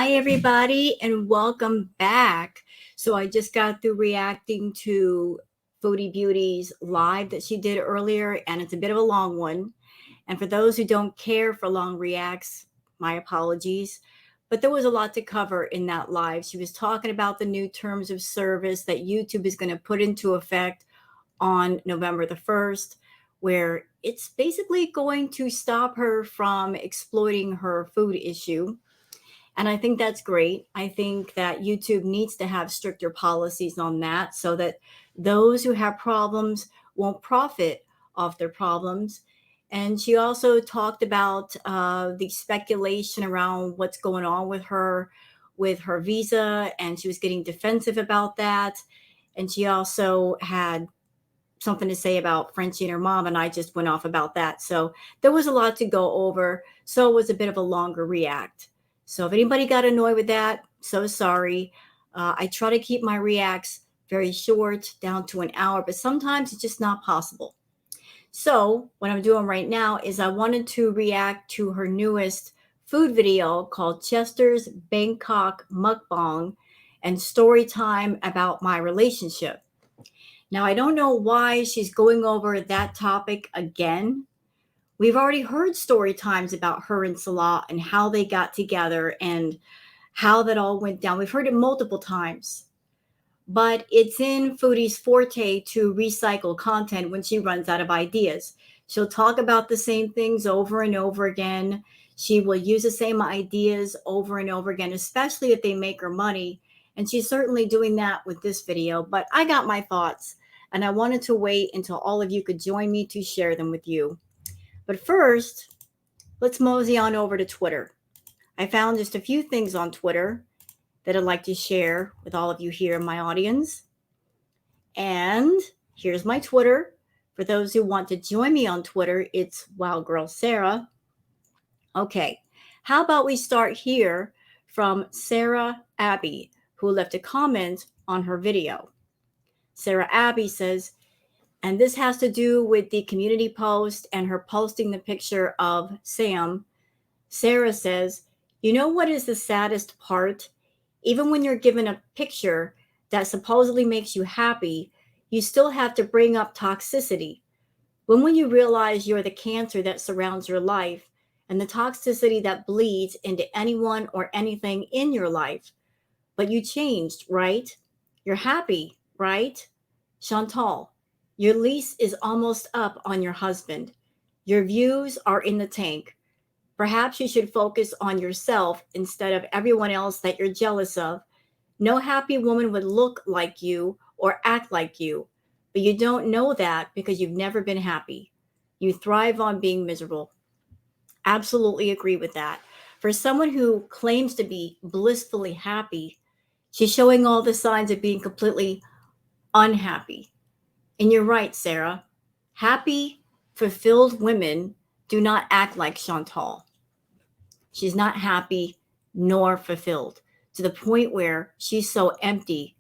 Hi, everybody, and welcome back. So, I just got through reacting to Foodie Beauty's live that she did earlier, and it's a bit of a long one. And for those who don't care for long reacts, my apologies. But there was a lot to cover in that live. She was talking about the new terms of service that YouTube is going to put into effect on November the 1st, where it's basically going to stop her from exploiting her food issue. And I think that's great. I think that YouTube needs to have stricter policies on that so that those who have problems won't profit off their problems. And she also talked about the speculation around what's going on with her visa, and she was getting defensive about that. And she also had something to say about Frenchie and her mom, and I just went off about that. So there was a lot to go over. So it was a bit of a longer react. So if anybody got annoyed with that, so sorry. I try to keep my reacts very short, down to an hour, but sometimes it's just not possible. So what I'm doing right now is I wanted to react to her newest food video called Chester's Bangkok Mukbang and Storytime about my relationship. Now, I don't know why she's going over that topic again. We've already heard story times about her and Salah and how they got together and how that all went down. We've heard it multiple times. But it's in Foodie's forte to recycle content when she runs out of ideas. She'll talk about the same things over and over again. She will use the same ideas over and over again, especially if they make her money. And she's certainly doing that with this video. But I got my thoughts, and I wanted to wait until all of you could join me to share them with you. But first, let's mosey on over to Twitter. I found just a few things on Twitter that I'd like to share with all of you here in my audience. And here's my Twitter. For those who want to join me on Twitter, it's Girl Sarah. Okay, how about we start here from Sarah Abby, who left a comment on her video. Sarah Abby says, and this has to do with the community post and her posting the picture of Sam. Sarah says, you know what is the saddest part? Even when you're given a picture that supposedly makes you happy, you still have to bring up toxicity. When will you realize you're the cancer that surrounds your life and the toxicity that bleeds into anyone or anything in your life? But you changed, right? You're happy, right? Chantal, your lease is almost up on your husband. Your views are in the tank. Perhaps you should focus on yourself instead of everyone else that you're jealous of. No happy woman would look like you or act like you, but you don't know that because you've never been happy. You thrive on being miserable. Absolutely agree with that. For someone who claims to be blissfully happy, she's showing all the signs of being completely unhappy. And you're right, Sarah. Happy, fulfilled women do not act like Chantal. She's not happy nor fulfilled to the point where she's so empty,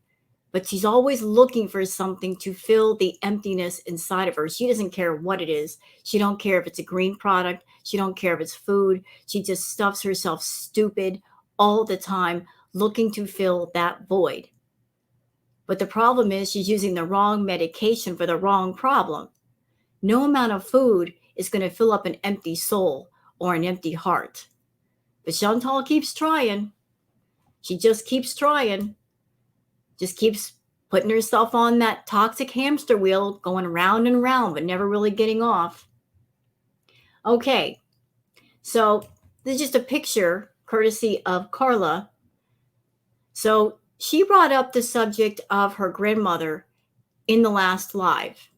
but she's always looking for something to fill the emptiness inside of her. She doesn't care what it is. She don't care if it's a green product. She don't care if it's food. She just stuffs herself stupid all the time, looking to fill that void. But the problem is she's using the wrong medication for the wrong problem. No amount of food is going to fill up an empty soul or an empty heart. But Chantal keeps trying. She just keeps trying. Just keeps putting herself on that toxic hamster wheel, going round and round, but never really getting off. Okay, so this is just a picture courtesy of Carla. So she brought up the subject of her grandmother in the last live,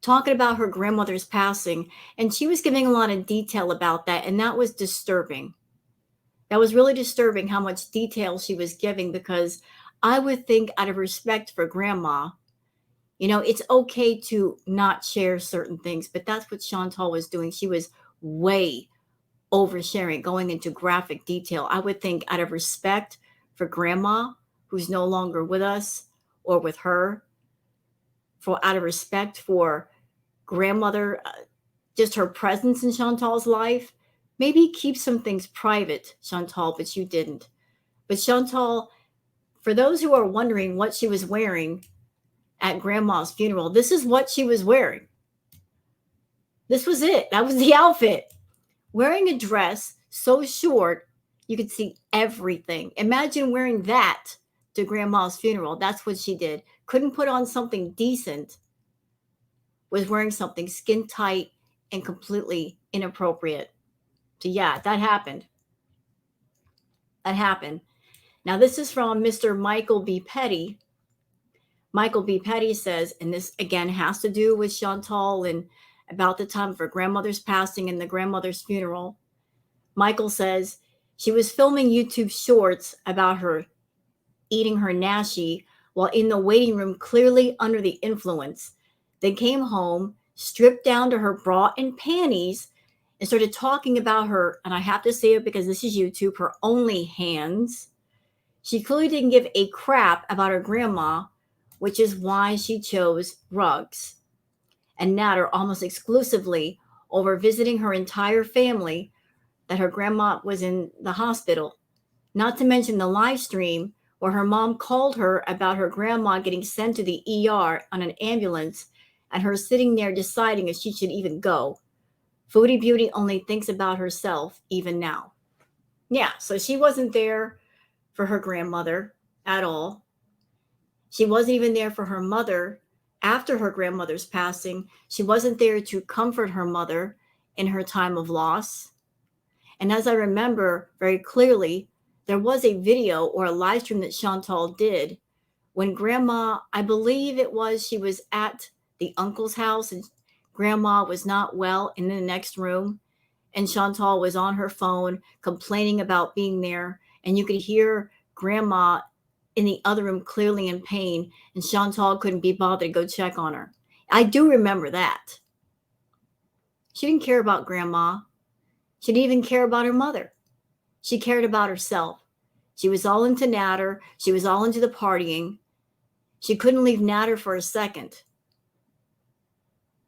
talking about her grandmother's passing, and she was giving a lot of detail about that, and that was disturbing. That was really disturbing how much detail she was giving, because I would think out of respect for grandma, it's okay to not share certain things, but that's what Chantal was doing. She was way oversharing, going into graphic detail. I would think out of respect for grandma, who's no longer with us, or with her, out of respect for grandmother, just her presence in Chantal's life, maybe keep some things private, Chantal, but you didn't. But Chantal, for those who are wondering what she was wearing at Grandma's funeral, this is what she was wearing. This was it. That was the outfit. Wearing a dress so short, you could see everything. Imagine wearing that to Grandma's funeral. That's what she did. Couldn't put on something decent, was wearing something skin tight and completely inappropriate. So, yeah, that happened. That happened. Now, this is from Mr. Michael B. Petty. Michael B. Petty says, and this again has to do with Chantal and about the time of her grandmother's passing and the grandmother's funeral. Michael says she was filming YouTube shorts about her eating her nashi while in the waiting room, clearly under the influence. They came home, stripped down to her bra and panties, and started talking about her, and I have to say it because this is YouTube, her only hands. She clearly didn't give a crap about her grandma, which is why she chose rugs and natter almost exclusively over visiting her entire family, that her grandma was in the hospital. Not to mention the live stream where her mom called her about her grandma getting sent to the ER on an ambulance and her sitting there deciding if she should even go. Foodie Beauty only thinks about herself even now. Yeah, so she wasn't there for her grandmother at all. She wasn't even there for her mother after her grandmother's passing. She wasn't there to comfort her mother in her time of loss. And as I remember very clearly, there was a video or a live stream that Chantal did when grandma, I believe it was, she was at the uncle's house and grandma was not well in the next room. And Chantal was on her phone complaining about being there. And you could hear grandma in the other room clearly in pain. And Chantal couldn't be bothered to go check on her. I do remember that. She didn't care about grandma. She didn't even care about her mother. She cared about herself. She was all into Natter. She was all into the partying. She couldn't leave Natter for a second.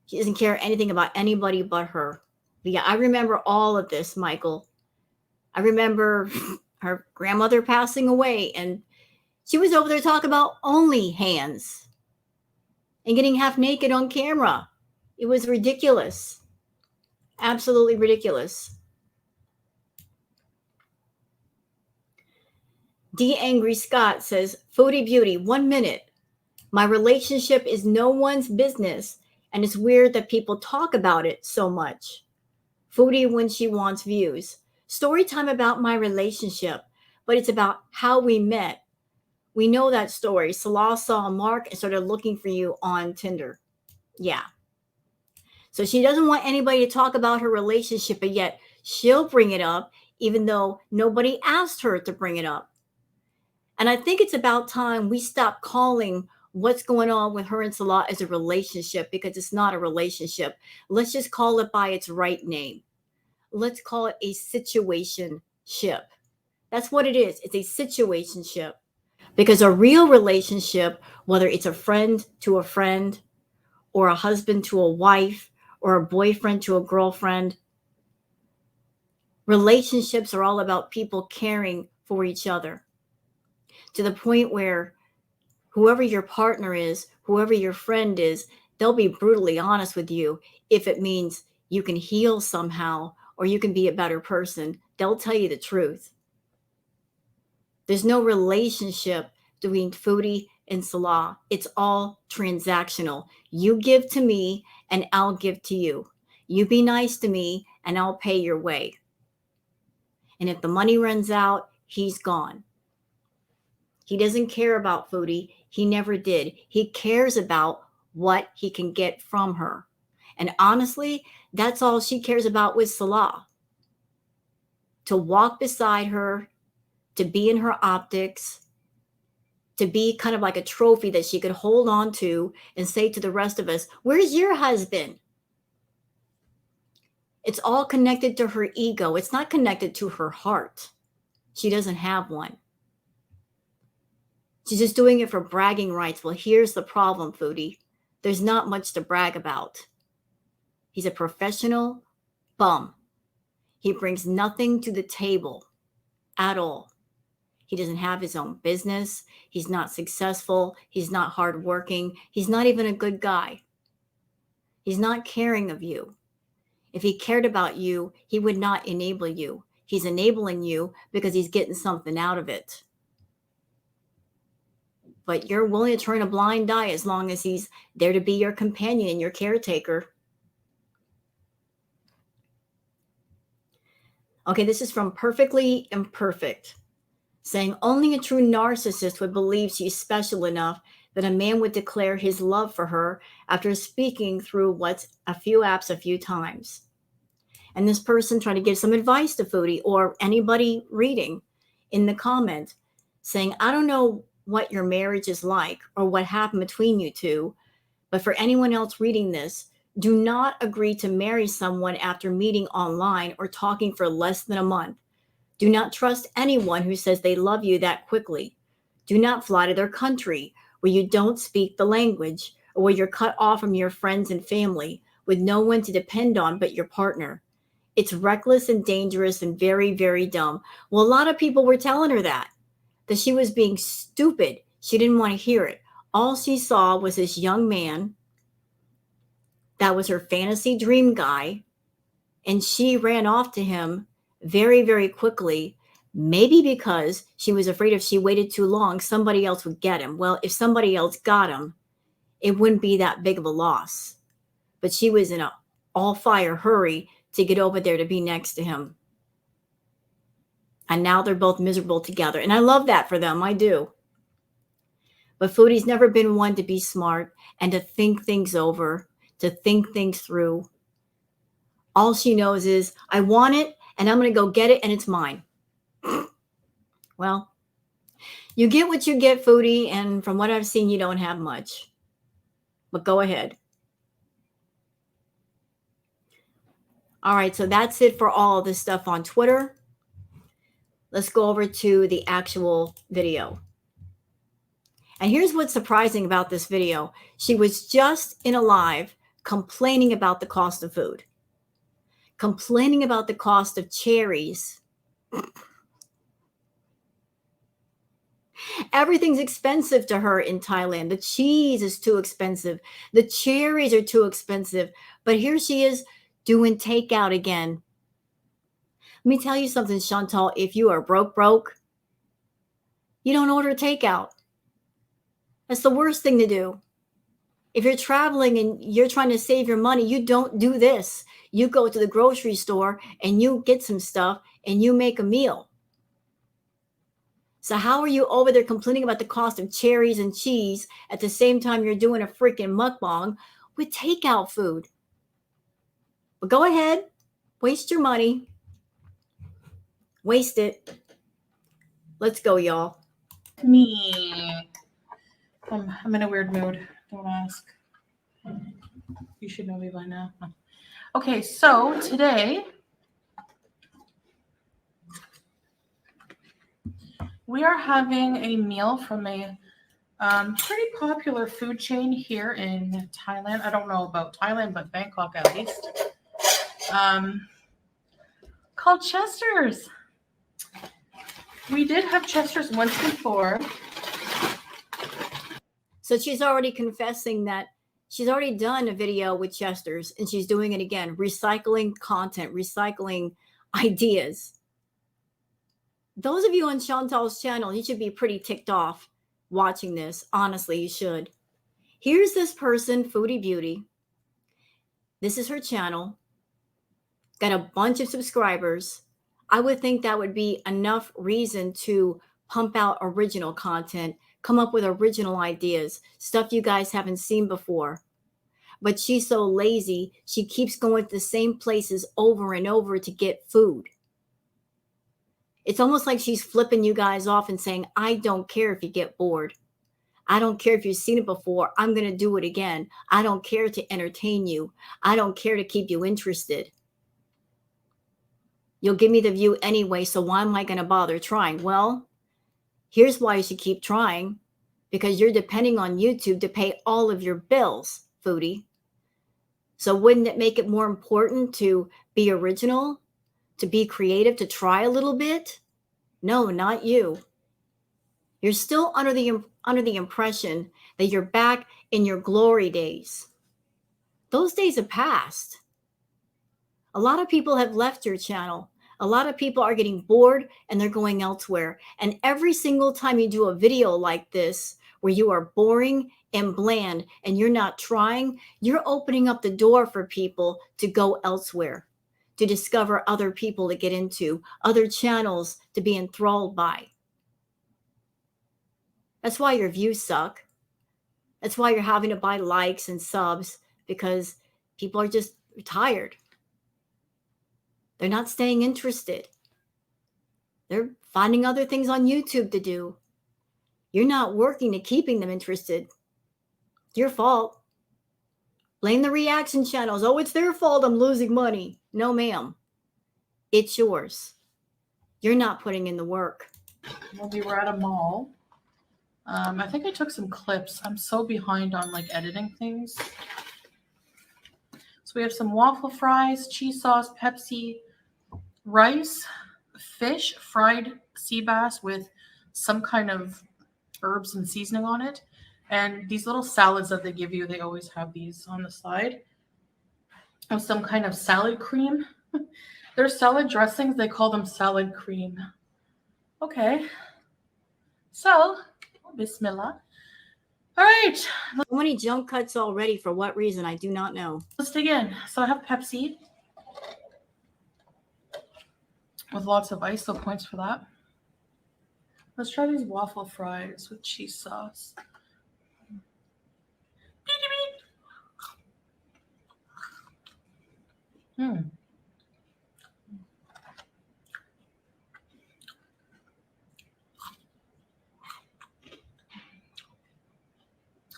She doesn't care anything about anybody but her. But yeah, I remember all of this, Michael. I remember her grandmother passing away, and she was over there talking about only hands and getting half naked on camera. It was ridiculous. Absolutely ridiculous. D. Angry Scott says, Foodie Beauty, 1 minute. My relationship is no one's business, and it's weird that people talk about it so much. Foodie when she wants views. Story time about my relationship, but it's about how we met. We know that story. Salah saw Mark and started looking for you on Tinder. Yeah. So she doesn't want anybody to talk about her relationship, but yet she'll bring it up, even though nobody asked her to bring it up. And I think it's about time we stop calling what's going on with her and Salah as a relationship, because it's not a relationship. Let's just call it by its right name. Let's call it a situationship. That's what it is. It's a situationship. Because a real relationship, whether it's a friend to a friend or a husband to a wife or a boyfriend to a girlfriend, relationships are all about people caring for each other, to the point where whoever your partner is, whoever your friend is, they'll be brutally honest with you if it means you can heal somehow or you can be a better person. They'll tell you the truth. There's no relationship between Foodie and Salah. It's all transactional. You give to me and I'll give to you. You be nice to me and I'll pay your way. And if the money runs out, he's gone. He doesn't care about Foodie. He never did. He cares about what he can get from her. And honestly, that's all she cares about with Salah. To walk beside her, to be in her optics, to be kind of like a trophy that she could hold on to and say to the rest of us, where's your husband? It's all connected to her ego. It's not connected to her heart. She doesn't have one. She's just doing it for bragging rights. Well, here's the problem, Foodie. There's not much to brag about. He's a professional bum. He brings nothing to the table at all. He doesn't have his own business. He's not successful. He's not hardworking. He's not even a good guy. He's not caring of you. If he cared about you, he would not enable you. He's enabling you because he's getting something out of it. But you're willing to turn a blind eye as long as he's there to be your companion and your caretaker. Okay, this is from Perfectly Imperfect, saying only a true narcissist would believe she's special enough that a man would declare his love for her after speaking through what's a few apps a few times. And this person trying to give some advice to Foodie or anybody reading in the comment saying, I don't know what your marriage is like or what happened between you two, but for anyone else reading this, do not agree to marry someone after meeting online or talking for less than a month. Do not trust anyone who says they love you that quickly. Do not fly to their country where you don't speak the language or where you're cut off from your friends and family with no one to depend on but your partner. It's reckless and dangerous and very, very dumb. Well, a lot of people were telling her that she was being stupid. She didn't want to hear it. All she saw was this young man that was her fantasy dream guy, and she ran off to him very, very quickly, maybe because she was afraid if she waited too long, somebody else would get him. Well, if somebody else got him, it wouldn't be that big of a loss. But she was in a all-fire hurry to get over there to be next to him. And now they're both miserable together. And I love that for them. I do. But Foodie's never been one to be smart and to think things over, to think things through. All she knows is, I want it, and I'm going to go get it, and it's mine. Well, you get what you get, Foodie, and from what I've seen, you don't have much. But go ahead. All right, so that's it for all of this stuff on Twitter. Let's go over to the actual video. And here's what's surprising about this video. She was just in a live complaining about the cost of food, complaining about the cost of cherries. Everything's expensive to her in Thailand. The cheese is too expensive. The cherries are too expensive. But here she is doing takeout again. Let me tell you something, Chantal. If you are broke, you don't order takeout. That's the worst thing to do. If you're traveling and you're trying to save your money, you don't do this. You go to the grocery store and you get some stuff and you make a meal. So how are you over there complaining about the cost of cherries and cheese at the same time you're doing a freaking mukbang with takeout food? But go ahead, waste your money. Waste it. Let's go, y'all. Me. I'm in a weird mood. Don't ask. You should know me by now. Okay, so today we are having a meal from a pretty popular food chain here in Thailand. I don't know about Thailand, but Bangkok at least. Called Chester's. We did have Chester's once before. So she's already confessing that she's already done a video with Chester's and she's doing it again, recycling content, recycling ideas. Those of you on Chantal's channel, you should be pretty ticked off watching this. Honestly, you should. Here's this person, Foodie Beauty. This is her channel. Got a bunch of subscribers. I would think that would be enough reason to pump out original content, come up with original ideas, stuff you guys haven't seen before. But she's so lazy, she keeps going to the same places over and over to get food. It's almost like she's flipping you guys off and saying, I don't care if you get bored. I don't care if you've seen it before. I'm going to do it again. I don't care to entertain you. I don't care to keep you interested. You'll give me the view anyway, so why am I going to bother trying? Well, here's why you should keep trying. Because you're depending on YouTube to pay all of your bills, Foodie. So wouldn't it make it more important to be original, to be creative, to try a little bit? No, not you. You're still under the impression that you're back in your glory days. Those days have passed. A lot of people have left your channel. A lot of people are getting bored and they're going elsewhere. And every single time you do a video like this, where you are boring and bland and you're not trying, you're opening up the door for people to go elsewhere, to discover other people to get into, other channels to be enthralled by. That's why your views suck. That's why you're having to buy likes and subs, because people are just tired. They're not staying interested. They're finding other things on YouTube to do. You're not working to keeping them interested. It's your fault. Blame the reaction channels. Oh, it's their fault I'm losing money. No, ma'am. It's yours. You're not putting in the work. Well, we were at a mall. I think I took some clips. I'm so behind on like editing things. So we have some waffle fries, cheese sauce, Pepsi, rice, fish, fried sea bass with some kind of herbs and seasoning on it. And these little salads that they give you, they always have these on the side. And some kind of salad cream. They're salad dressings. They call them salad cream. Okay. So, bismillah. All right. So many jump cuts already. For what reason? I do not know. Let's dig in. So I have Pepsi with lots of ice, so points for that. Let's try these waffle fries with cheese sauce.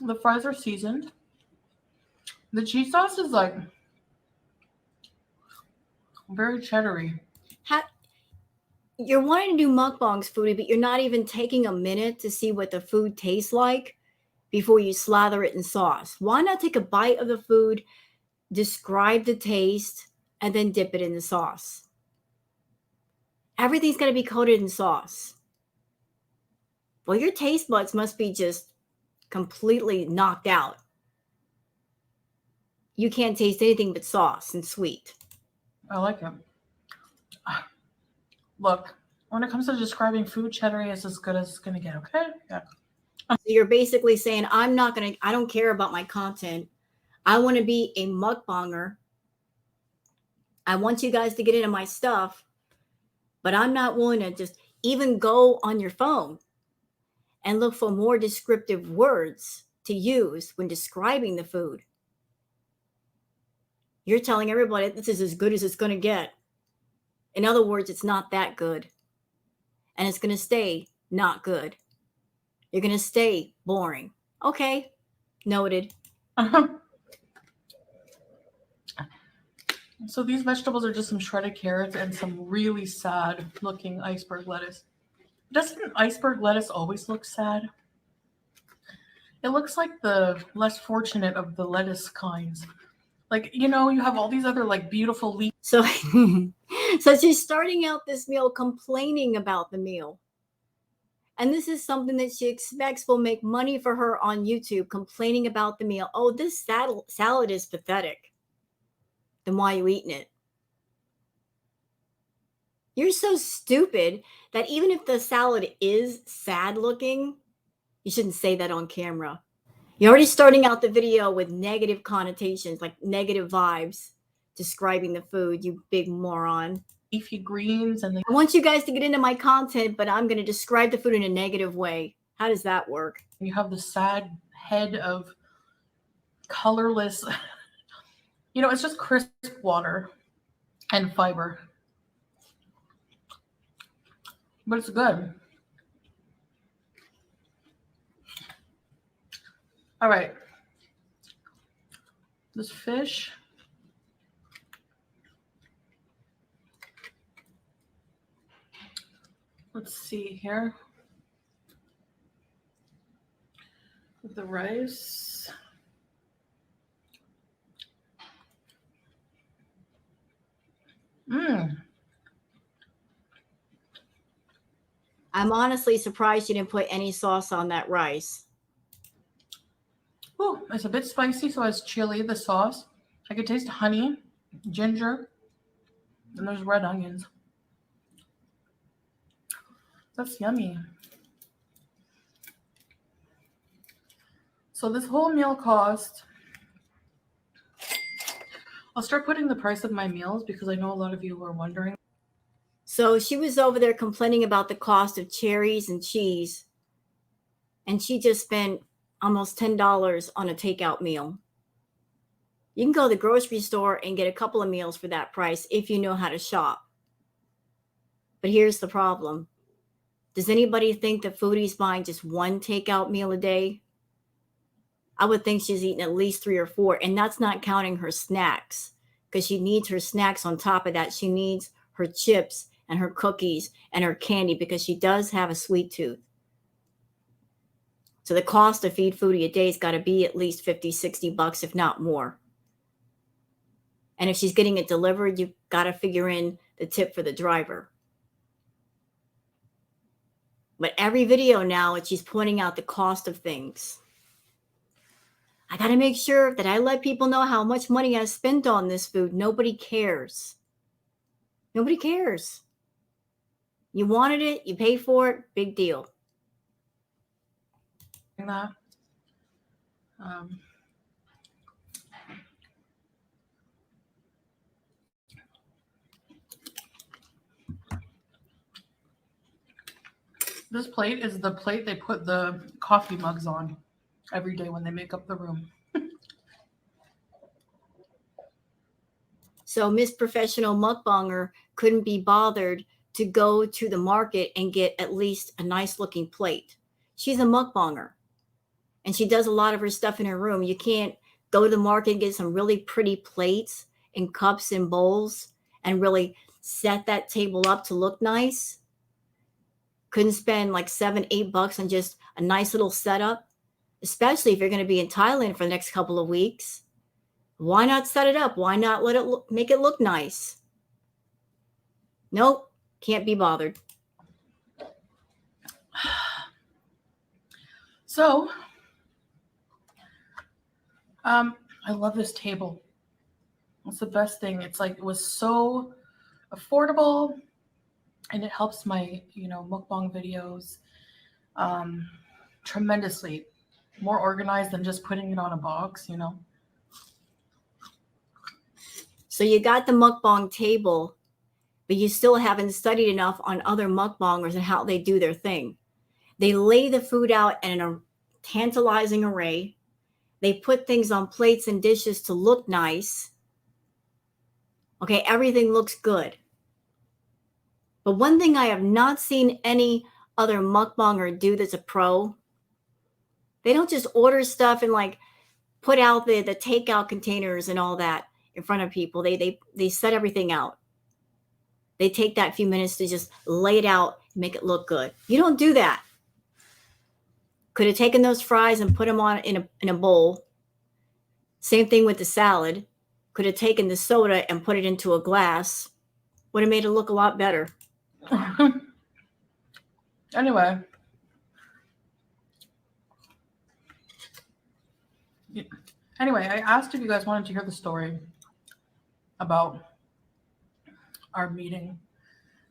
The fries are seasoned. The cheese sauce is like very cheddary. You're wanting to do mukbangs, foodie, but you're not even taking a minute to see what the food tastes like before you slather it in sauce. Why not take a bite of the food, describe the taste, and then dip it in the sauce? Everything's going to be coated in sauce. Well, your taste buds must be just completely knocked out. You can't taste anything but sauce and sweet. I like it. Look, when it comes to describing food, cheddar is as good as it's going to get, okay? Yeah. So you're basically saying, I don't care about my content. I want to be a mukbanger. I want you guys to get into my stuff, but I'm not willing to just even go on your phone and look for more descriptive words to use when describing the food. You're telling everybody this is as good as it's going to get. In other words, it's not that good. And it's going to stay not good. You're going to stay boring. Okay, noted. So these vegetables are just some shredded carrots and some really sad looking iceberg lettuce. Doesn't iceberg lettuce always look sad? It looks like the less fortunate of the lettuce kinds. Like, you know, you have all these other like beautiful leaves. So she's starting out this meal complaining about the meal. And this is something that she expects will make money for her on YouTube, complaining about the meal. Oh, this salad is pathetic. Then why are you eating it? You're so stupid that even if the salad is sad looking, you shouldn't say that on camera. You're already starting out the video with negative connotations, like negative vibes, describing the food, you big moron. Leafy greens and I want you guys to get into my content, but I'm going to describe the food in a negative way. How does that work? You have the sad head of colorless, you know, it's just crisp water and fiber. But it's good. All right. This fish. Let's see here. With the rice. I'm honestly surprised you didn't put any sauce on that rice. Oh, it's a bit spicy, so it's chili, the sauce. I could taste honey, ginger, and there's red onions. That's yummy. So this whole meal cost... I'll start putting the price of my meals because I know a lot of you were wondering. So she was over there complaining about the cost of cherries and cheese, and she just spent almost $10 on a takeout meal. You can go to the grocery store and get a couple of meals for that price if you know how to shop. But here's the problem. Does anybody think that Foodie's buying just one takeout meal a day? I would think she's eating at least 3 or 4, and that's not counting her snacks, because she needs her snacks on top of that. She needs her chips and her cookies and her candy because she does have a sweet tooth. So the cost to feed Foodie a day has got to be at least $50, $60, if not more. And if she's getting it delivered, you've got to figure in the tip for the driver. But every video now, she's pointing out the cost of things. I got to make sure that I let people know how much money I spent on this food. Nobody cares. Nobody cares. You wanted it, you pay for it, big deal. That. This plate is the plate they put the coffee mugs on every day when they make up the room. So Miss Professional Mukbanger couldn't be bothered to go to the market and get at least a nice looking plate. She's a mukbanger, and she does a lot of her stuff in her room. You can't go to the market and get some really pretty plates and cups and bowls and really set that table up to look nice. Couldn't spend like $7, $8 on just a nice little setup, especially if you're going to be in Thailand for the next couple of weeks. Why not set it up? Why not let it make it look nice? Nope, can't be bothered. So, I love this table. It's the best thing. It's like, it was so affordable, and it helps my, mukbang videos tremendously. More organized than just putting it on a box, So you got the mukbang table, but you still haven't studied enough on other mukbangers and how they do their thing. They lay the food out in a tantalizing array. They put things on plates and dishes to look nice. Okay, everything looks good. But one thing I have not seen any other mukbanger do that's a pro, they don't just order stuff and like put out the takeout containers and all that in front of people. They set everything out. They take that few minutes to just lay it out, make it look good. You don't do that. Could have taken those fries and put them on in a bowl. Same thing with the salad. Could have taken the soda and put it into a glass. Would have made it look a lot better. Anyway. I asked if you guys wanted to hear the story about our meeting.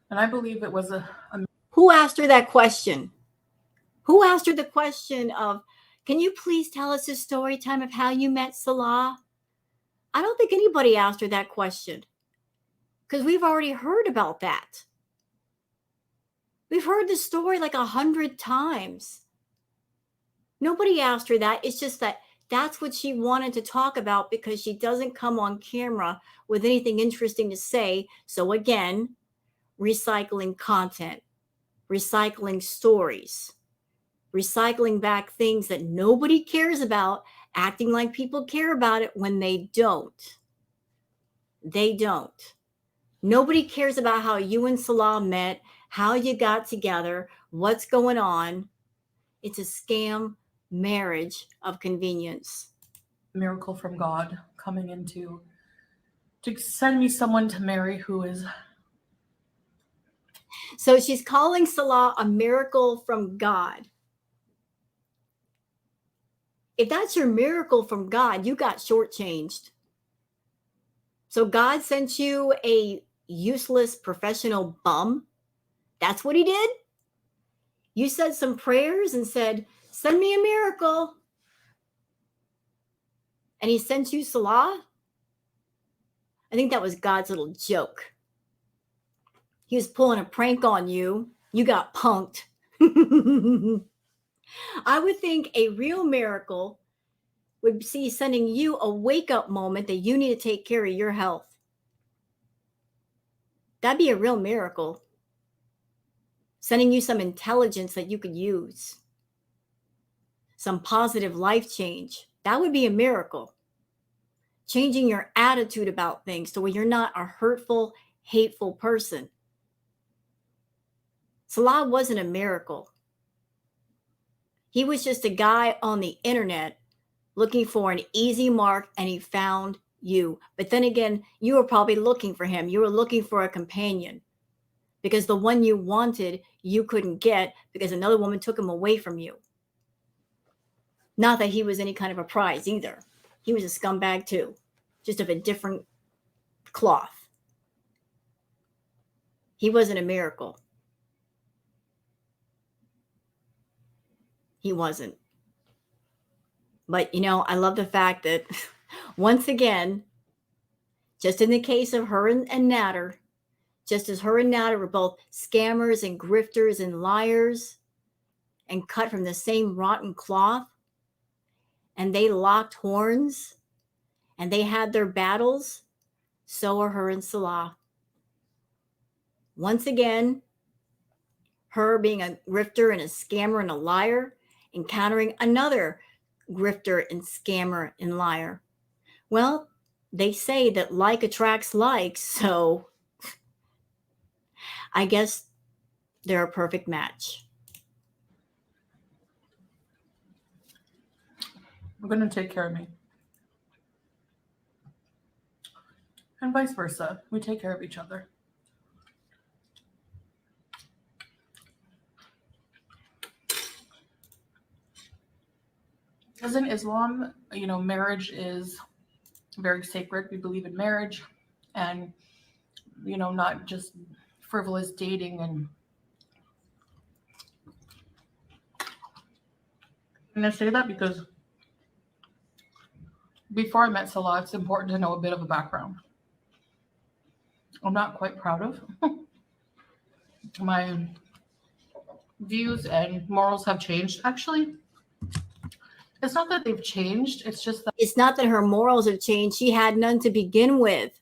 And I believe it was a Who asked her that question? Who asked her the question of, can you please tell us a story time of how you met Salah? I don't think anybody asked her that question, because we've already heard about that. We've heard the story like 100 times. Nobody asked her that. It's just that that's what she wanted to talk about because she doesn't come on camera with anything interesting to say. So again, recycling content, recycling stories, recycling back things that nobody cares about, acting like people care about it when they don't. They don't. Nobody cares about how you and Salah met, how you got together, what's going on. It's a scam marriage of convenience. Miracle from God coming into to send me someone to marry who is... So she's calling Salah a miracle from God. If that's your miracle from God, you got shortchanged. So God sent you a useless professional bum. That's what he did. You said some prayers and said, send me a miracle. And he sent you Salah. I think that was God's little joke. He was pulling a prank on you. You got punked. I would think a real miracle would see sending you a wake-up moment that you need to take care of your health. That'd be a real miracle. Sending you some intelligence that you could use. Some positive life change. That would be a miracle. Changing your attitude about things to where you're not a hurtful, hateful person. Salah wasn't a miracle. He was just a guy on the internet looking for an easy mark, and he found you. But then again, you were probably looking for him. You were looking for a companion because the one you wanted, you couldn't get because another woman took him away from you. Not that he was any kind of a prize either. He was a scumbag too, just of a different cloth. He wasn't a miracle. He wasn't. But, you know, I love the fact that once again, just in the case of her and Natter, just as her and Natter were both scammers and grifters and liars and cut from the same rotten cloth, and they locked horns and they had their battles, so are her and Salah. Once again, her being a grifter and a scammer and a liar, encountering another grifter and scammer and liar. Well, they say that like attracts like, so I guess they're a perfect match. I'm going to take care of me. And vice versa. We take care of each other. As in Islam, you know, marriage is very sacred. We believe in marriage and, you know, not just frivolous dating. And I say that because before I met Salah, it's important to know a bit of a background. I'm not quite proud of. My views and morals have changed. Actually, it's not that they've changed. It's just that It's not that her morals have changed. She had none to begin with.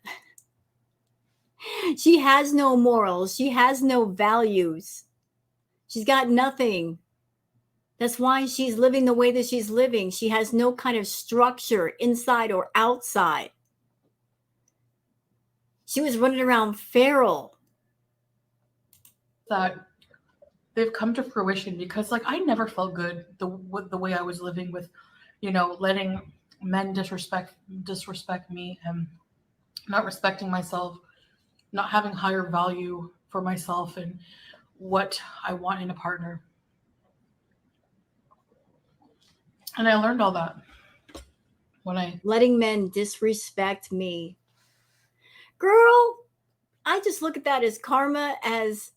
She has no morals. She has no values. She's got nothing. That's why she's living the way that she's living. She has no kind of structure inside or outside. She was running around feral. that they've come to fruition because, like, I never felt good with the way I was living with, you know, letting men disrespect me and not respecting myself, not having higher value for myself and what I want in a partner. And I learned all that when I Letting men disrespect me. Girl, I just look at that as karma, as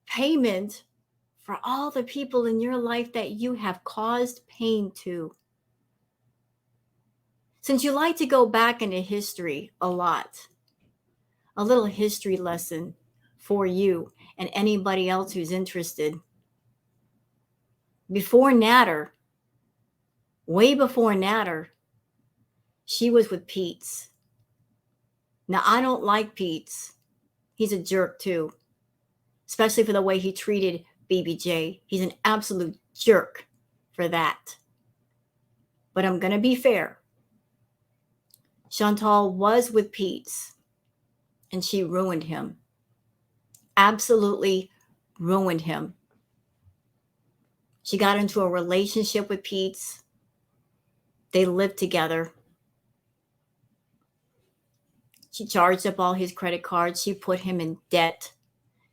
payment for all the people in your life that you have caused pain to. Since you like to go back into history a lot, a little history lesson for you and anybody else who's interested. Before Natter, way before Natter, she was with Pete's. Now, I don't like Pete's. He's a jerk too, especially for the way he treated BBJ. He's an absolute jerk for that. But I'm going to be fair. Chantal was with Pete's, and she ruined him. Absolutely ruined him. She got into a relationship with Pete's. They lived together. She charged up all his credit cards. She put him in debt.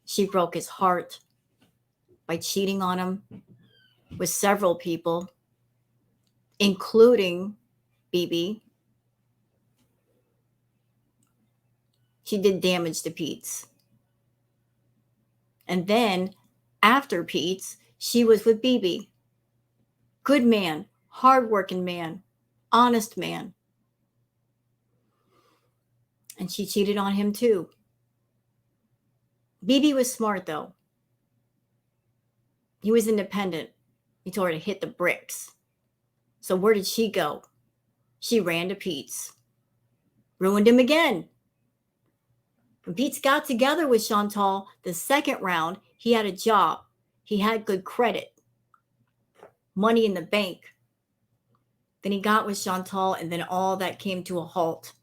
She broke his heart by cheating on him with several people, including BB. She did damage to Pete's. And then after Pete's, she was with BB. Good man, hardworking man, honest man. And she cheated on him too. BB was smart though. He was independent. He told her to hit the bricks. So where did she go? She ran to Pete's. Ruined him again. When Pete got together with Chantal the second round, he had a job. He had good credit. Money in the bank. Then he got with Chantal, and then all that came to a halt.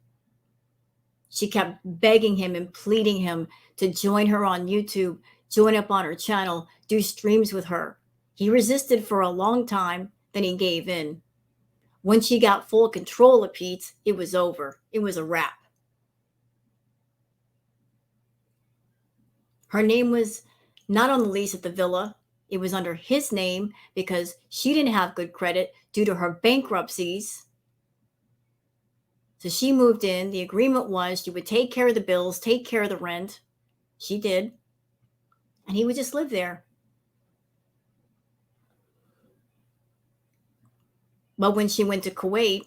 She kept begging him and pleading him to join her on YouTube, join up on her channel, do streams with her. He resisted for a long time, then he gave in. When she got full control of Pete's, it was over. It was a wrap. Her name was not on the lease at the villa. It was under his name because she didn't have good credit due to her bankruptcies. So she moved in. The agreement was she would take care of the bills, take care of the rent. She did. And he would just live there. But when she went to Kuwait,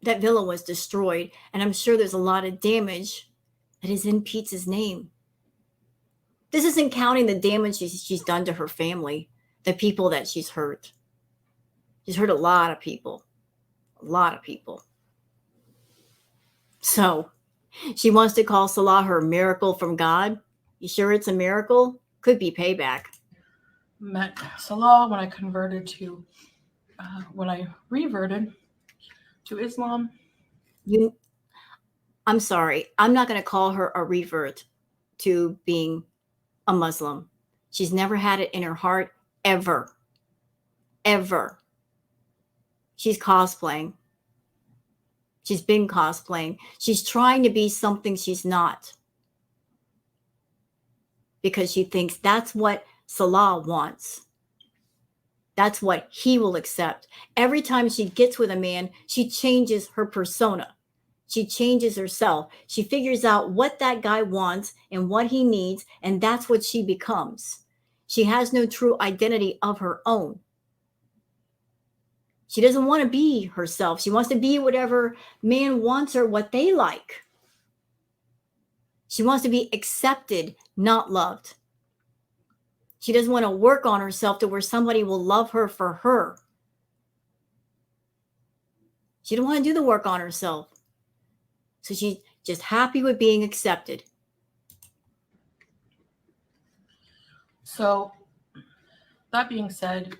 that villa was destroyed. And I'm sure there's a lot of damage that is in Pete's name. This isn't counting the damage she's done to her family, the people that she's hurt. She's hurt a lot of people. A lot of people. So she wants to call Salah her miracle from God. You sure it's a miracle? Could be payback. Met Salah when I reverted to Islam. I'm sorry. I'm not going to call her a revert to being a Muslim. She's never had it in her heart, ever. Ever. She's cosplaying. She's been cosplaying. She's trying to be something she's not. Because she thinks that's what Salah wants. That's what he will accept. Every time she gets with a man, she changes her persona. She changes herself. She figures out what that guy wants and what he needs, and that's what she becomes. She has no true identity of her own. She doesn't want to be herself. She wants to be whatever man wants her, what they like. She wants to be accepted, not loved. She doesn't want to work on herself to where somebody will love her for her. She don't want to do the work on herself. So she's just happy with being accepted. So that being said,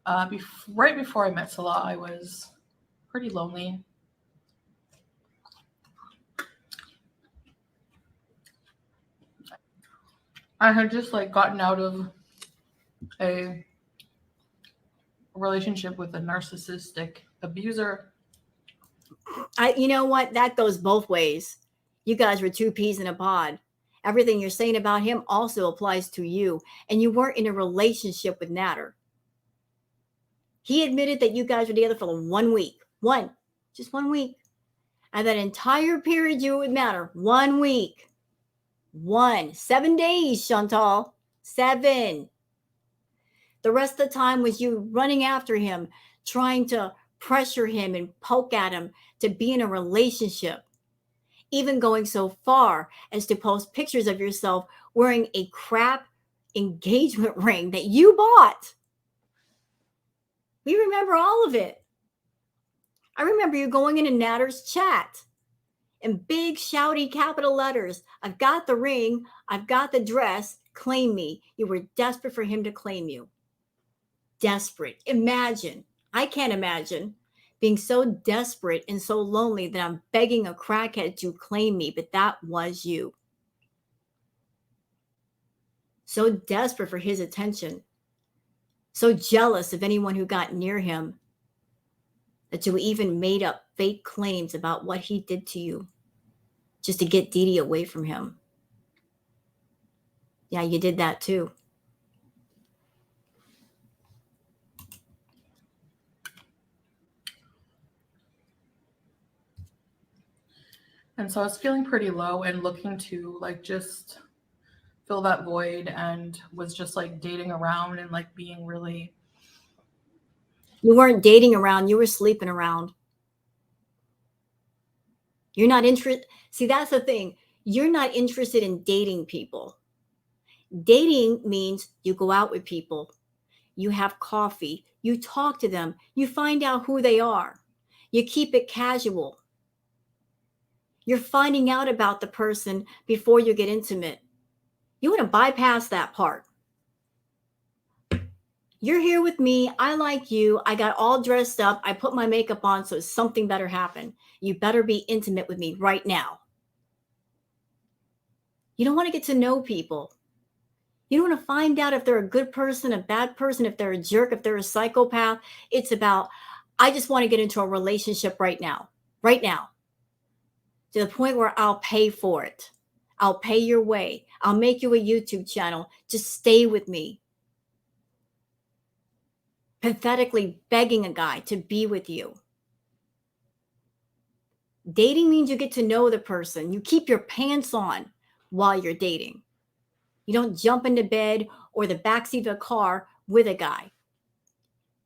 right before I met Salah, I was pretty lonely. I had just gotten out of a relationship with a narcissistic abuser. You know what? That goes both ways. You guys were two peas in a pod. Everything you're saying about him also applies to you. And you weren't in a relationship with Natter. He admitted that you guys were together for 1 week. Just 1 week. And that entire period you were with Natter, 1 week. 7 days, Chantal. 7. The rest of the time was you running after him, trying to pressure him and poke at him to be in a relationship. Even going so far as to post pictures of yourself wearing a crap engagement ring that you bought. We remember all of it. I remember you going into Natter's chat in big shouty capital letters. I've got the ring. I've got the dress. Claim me. You were desperate for him to claim you. Desperate. Imagine. I can't imagine being so desperate and so lonely that I'm begging a crackhead to claim me, but that was you. So desperate for his attention. So jealous of anyone who got near him that you even made up fake claims about what he did to you just to get Dee Dee away from him. Yeah, you did that too. And so I was feeling pretty low and looking to like just fill that void, and was just like dating around and like being really. You weren't dating around, you were sleeping around. You're not interested. See, that's the thing. You're not interested in dating people. Dating means you go out with people, you have coffee, you talk to them, you find out who they are, you keep it casual. You're finding out about the person before you get intimate. You want to bypass that part. You're here with me. I like you. I got all dressed up. I put my makeup on, so something better happen. You better be intimate with me right now. You don't want to get to know people. You don't want to find out if they're a good person, a bad person, if they're a jerk, if they're a psychopath. It's about, I just want to get into a relationship right now, to the point where I'll pay for it. I'll pay your way. I'll make you a YouTube channel. Just stay with me. Pathetically begging a guy to be with you. Dating means you get to know the person. You keep your pants on while you're dating. You don't jump into bed or the backseat of a car with a guy.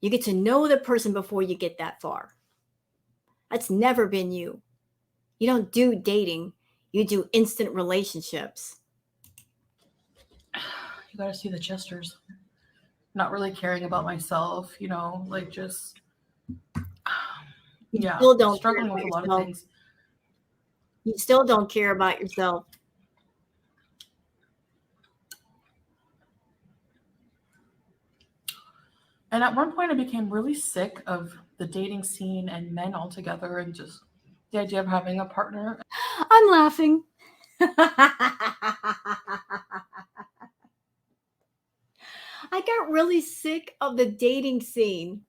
You get to know the person before you get that far. That's never been you. You don't do dating. You do instant relationships. You gotta see the gestures. Not really caring about myself, you know, like just You yeah, still don't care struggling with about a lot of yourself. things. You still don't care about yourself. And at one point I became really sick of the dating scene and men altogether, and just the idea of having a partner. I'm laughing. I got really sick of the dating scene.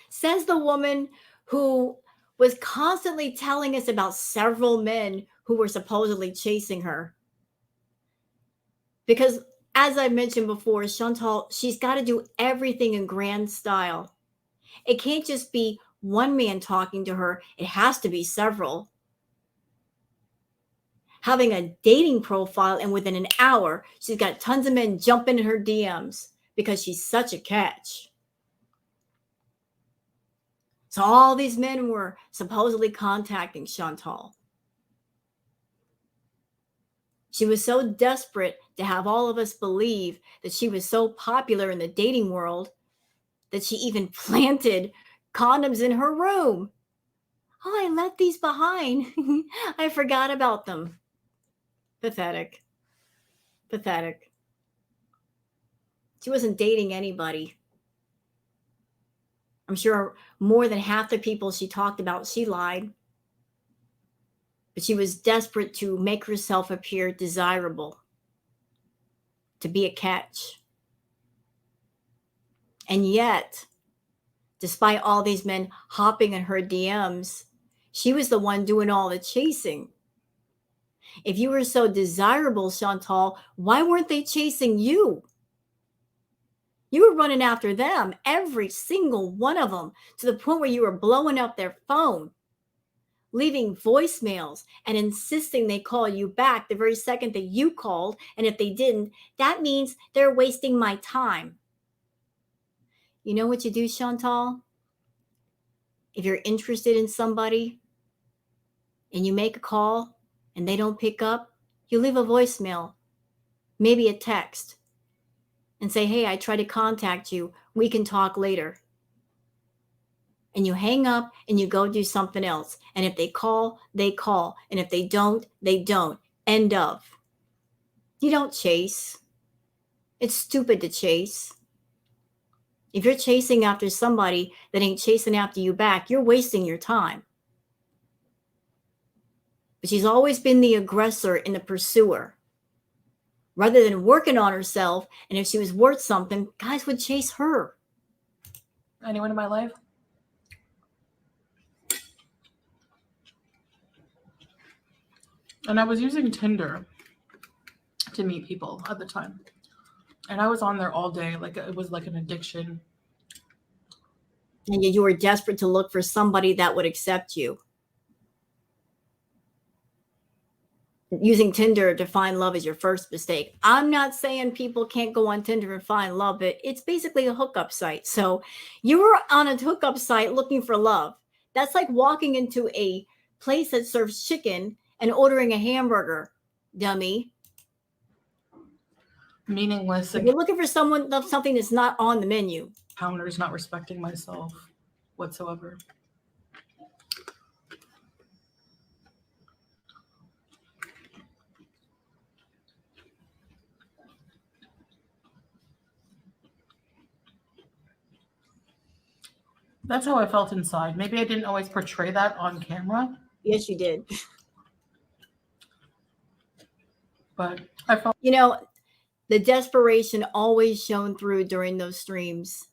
Says the woman who was constantly telling us about several men who were supposedly chasing her. Because, as I mentioned before, Chantal, she's got to do everything in grand style. It can't just be one man talking to her, it has to be several. Having a dating profile, and within an hour, she's got tons of men jumping in her DMs because she's such a catch. So all these men were supposedly contacting Chantal. She was so desperate to have all of us believe that she was so popular in the dating world that she even planted condoms in her room. Oh, I left these behind. I forgot about them. Pathetic. Pathetic. She wasn't dating anybody. I'm sure more than half the people she talked about, she lied. But she was desperate to make herself appear desirable, to be a catch. And yet, despite all these men hopping in her DMs, she was the one doing all the chasing. If you were so desirable, Chantal, why weren't they chasing you? You were running after them, every single one of them, to the point where you were blowing up their phone, leaving voicemails and insisting they call you back the very second that you called. And if they didn't, that means they're wasting my time. You know what you do, Chantal? If you're interested in somebody and you make a call and they don't pick up, you leave a voicemail, maybe a text, and say, hey, I tried to contact you. We can talk later. And you hang up and you go do something else. And if they call, they call. And if they don't, they don't. End of. You don't chase. It's stupid to chase. If you're chasing after somebody that ain't chasing after you back, you're wasting your time. But she's always been the aggressor and the pursuer. Rather than working on herself, and if she was worth something, guys would chase her. Anyone in my life? And I was using Tinder. to meet people at the time. And I was on there all day. Like it was like an addiction. And you were desperate to look for somebody that would accept you. Using Tinder to find love is your first mistake. I'm not saying people can't go on Tinder and find love, but it's basically a hookup site. So you were on a hookup site looking for love. That's like walking into a place that serves chicken and ordering a hamburger, dummy. Meaningless. If you're looking for something that's not on the menu. Encounters, not respecting myself whatsoever. That's how I felt inside. Maybe I didn't always portray that on camera. Yes, you did. But I felt, you know, the desperation always shone through during those streams.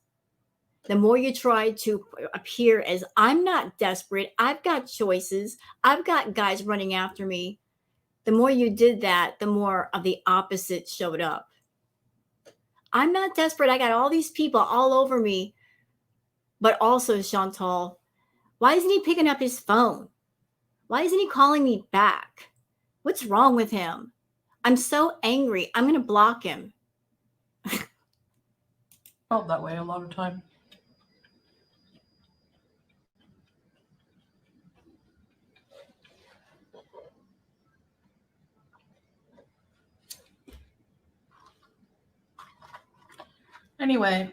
The more you try to appear as I'm not desperate, I've got choices, I've got guys running after me. The more you did that, the more of the opposite showed up. I'm not desperate. I got all these people all over me. But also, Chantal, why isn't he picking up his phone? Why isn't he calling me back? What's wrong with him? I'm so angry. I'm going to block him. felt that way a lot of time. Anyway,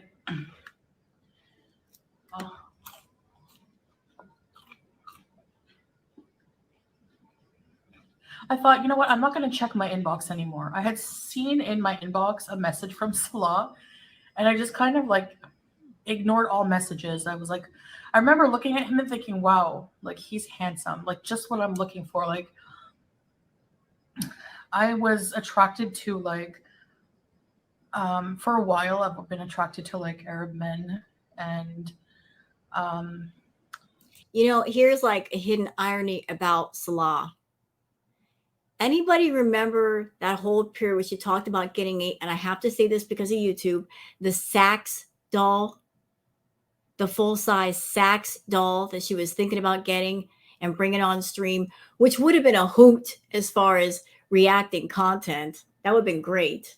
I thought, you know what? I'm not going to check my inbox anymore. I had seen in my inbox a message from Salah, and I just kind of like ignored all messages. I was like, I remember looking at him and thinking, wow, like he's handsome, like just what I'm looking for. Like I was attracted to like, for a while, I've been attracted to like Arab men, and here's like a hidden irony about Salah. Anybody remember that whole period where she talked about getting and I have to say this because of YouTube, the Sax doll, the full-size Sax doll that she was thinking about getting and bringing on stream, which would have been a hoot as far as reacting content. That would have been great.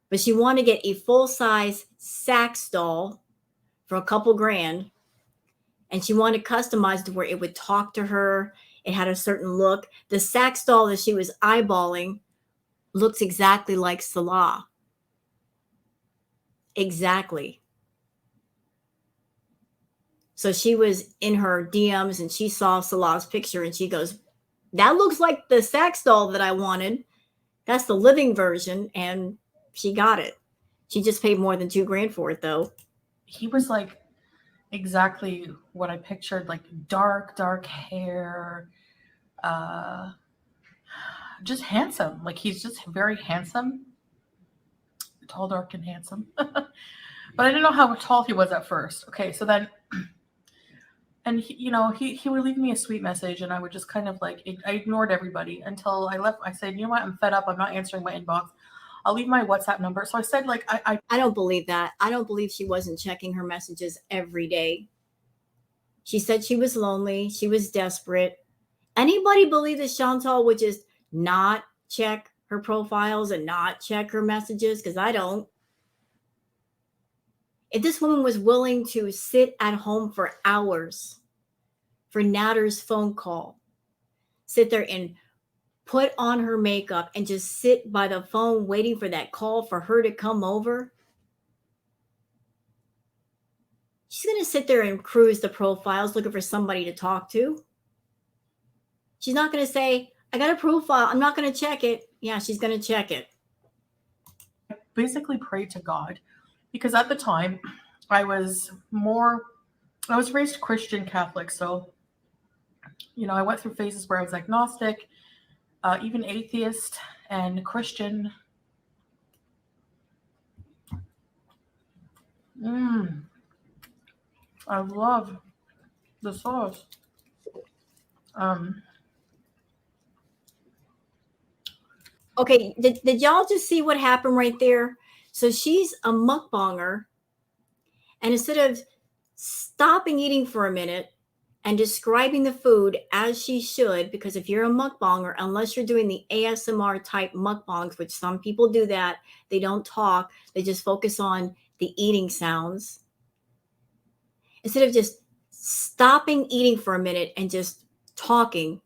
But she wanted to get a full-size Sax doll for a couple grand. And she wanted customized to where it would talk to her. It had a certain look. The Sax doll that she was eyeballing looks exactly like Salah. Exactly. So she was in her DMs and she saw Salah's picture and she goes, that looks like the Sax doll that I wanted. That's the living version. And she got it. She just paid more than $2 grand for it, though. He was like exactly what I pictured, like dark hair, just handsome. Like he's just very handsome, tall, dark, and handsome. But I didn't know how tall he was at first. Okay, so then, and he would leave me a sweet message, and I would just kind of like, I ignored everybody until I left. I said, you know what, I'm fed up. I'm not answering my inbox. I'll leave my WhatsApp number. So I said, like, I don't believe that. I don't believe she wasn't checking her messages every day. She said she was lonely. She was desperate. Anybody believe that Chantal would just not check her profiles and not check her messages? Because I don't. If this woman was willing to sit at home for hours for Natter's phone call, sit there and put on her makeup and just sit by the phone waiting for that call for her to come over, she's going to sit there and cruise the profiles looking for somebody to talk to. She's not going to say, I got a profile, I'm not going to check it. Yeah, she's going to check it. Basically prayed to God, because at the time I was raised Christian Catholic. So, I went through phases where I was agnostic, even atheist and Christian. I love the sauce. Okay, did y'all just see what happened right there? So she's a mukbanger, and instead of stopping eating for a minute and describing the food as she should, because if you're a mukbanger, unless you're doing the ASMR type mukbangs, which some people do that, they don't talk, they just focus on the eating sounds. Instead of just stopping eating for a minute and just talking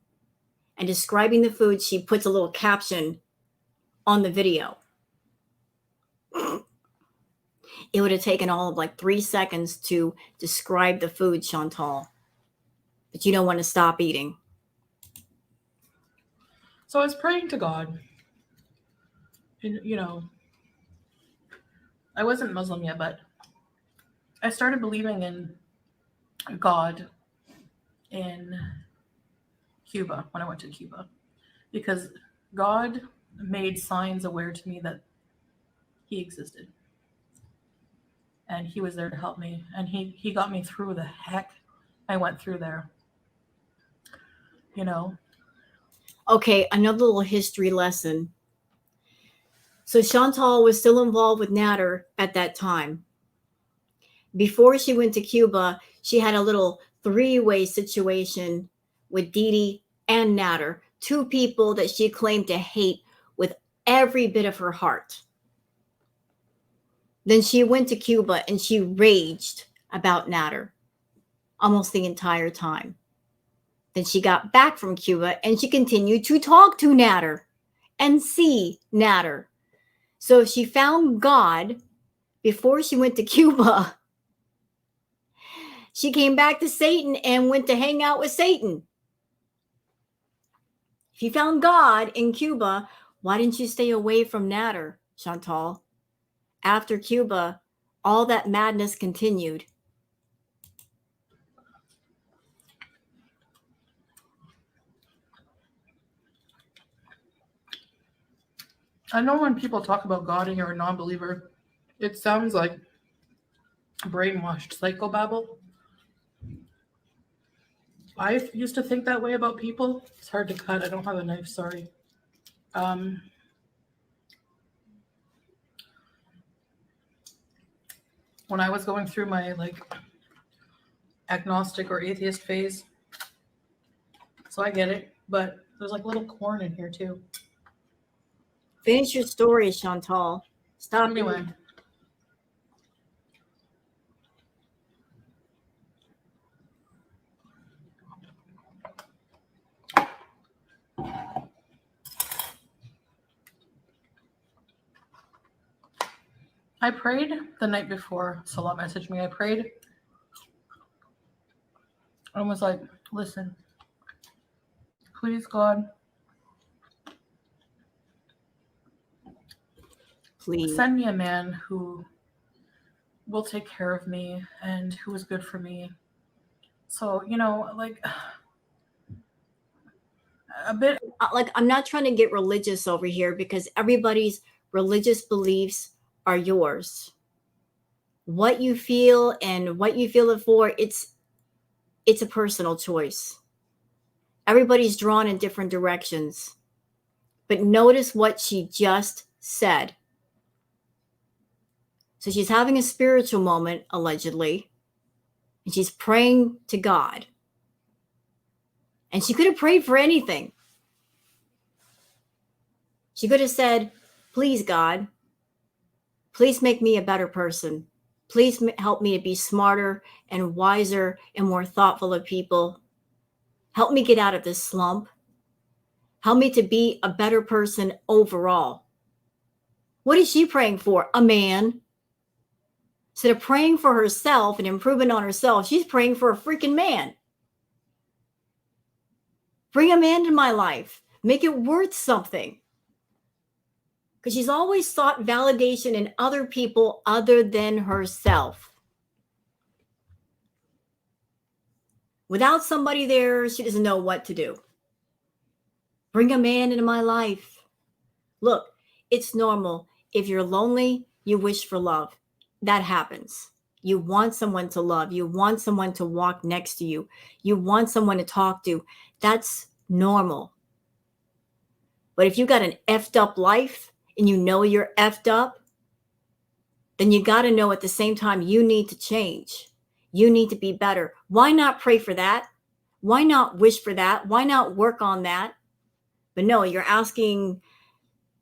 and describing the food, she puts a little caption on the video. It would have taken all of like 3 seconds to describe the food, Chantal. But you don't want to stop eating. So I was praying to God. And, I wasn't Muslim yet, but I started believing in God in Cuba, when I went to Cuba, because God made signs aware to me that he existed. And he was there to help me. And he got me through the heck I went through there. Okay, another little history lesson. So Chantal was still involved with Nader at that time. Before she went to Cuba, she had a little three-way situation with Dee Dee and Nader, two people that she claimed to hate with every bit of her heart. Then she went to Cuba and she raged about Nader almost the entire time. Then she got back from Cuba and she continued to talk to Nader and see Nader. So if she found God before she went to Cuba, she came back to Satan and went to hang out with Satan. If you found God in Cuba, why didn't you stay away from Nader, Chantal? After Cuba, all that madness continued. I know when people talk about God and you're a non-believer, it sounds like brainwashed psychobabble. I used to think that way about people. It's hard to cut. I don't have a knife, sorry. When I was going through my agnostic or atheist phase, so I get it, but there's little corn in here too. Finish your story, Chantal. Stop. Anyway. I prayed the night before Salah messaged me. I prayed and was like, listen, please, God, Please send me a man who will take care of me and who is good for me. So, a bit. I'm not trying to get religious over here because everybody's religious beliefs are yours. What you feel and what you feel it for, it's a personal choice. Everybody's drawn in different directions. But notice what she just said. So she's having a spiritual moment, allegedly, and she's praying to God. And she could have prayed for anything. She could have said, please, God, please make me a better person. Please help me to be smarter and wiser and more thoughtful of people. Help me get out of this slump. Help me to be a better person overall. What is she praying for? A man. Instead of praying for herself and improving on herself, she's praying for a freaking man. Bring a man into my life. Make it worth something. Because she's always sought validation in other people other than herself. Without somebody there, she doesn't know what to do. Bring a man into my life. Look, it's normal. If you're lonely, you wish for love. That happens. You want someone to love. You want someone to walk next to you. You want someone to talk to. That's normal. But if you got an effed up life and you know you're effed up, then you got to know at the same time you need to change. You need to be better. Why not pray for that? Why not wish for that? Why not work on that? But no, you're asking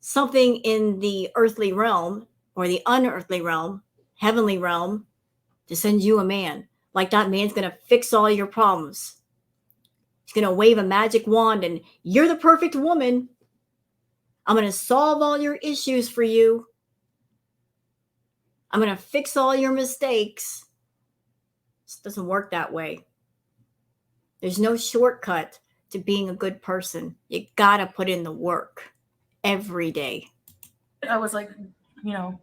something in the earthly realm or the unearthly realm, heavenly realm, to send you a man. Like that man's going to fix all your problems. He's going to wave a magic wand and you're the perfect woman. I'm going to solve all your issues for you. I'm going to fix all your mistakes. It doesn't work that way. There's no shortcut to being a good person. You got to put in the work every day. I was like, you know,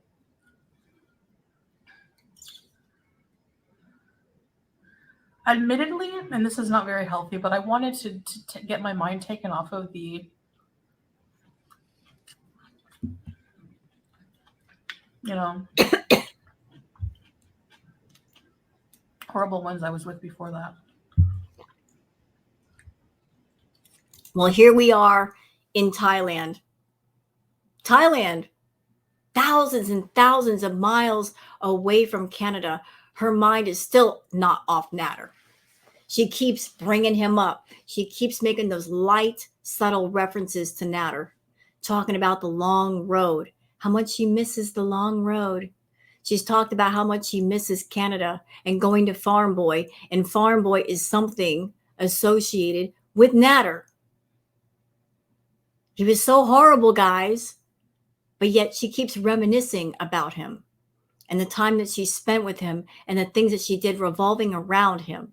admittedly, and this is not very healthy, but I wanted to get my mind taken off of the, you know, horrible ones I was with before that. Well, here we are in Thailand. Thailand, thousands and thousands of miles away from Canada. Her mind is still not off Natter. She keeps bringing him up. She keeps making those light, subtle references to Natter, talking about the long road, how much she misses the long road. She's talked about how much she misses Canada and going to Farm Boy, and Farm Boy is something associated with Natter. He was so horrible, guys, but yet she keeps reminiscing about him and the time that she spent with him and the things that she did revolving around him.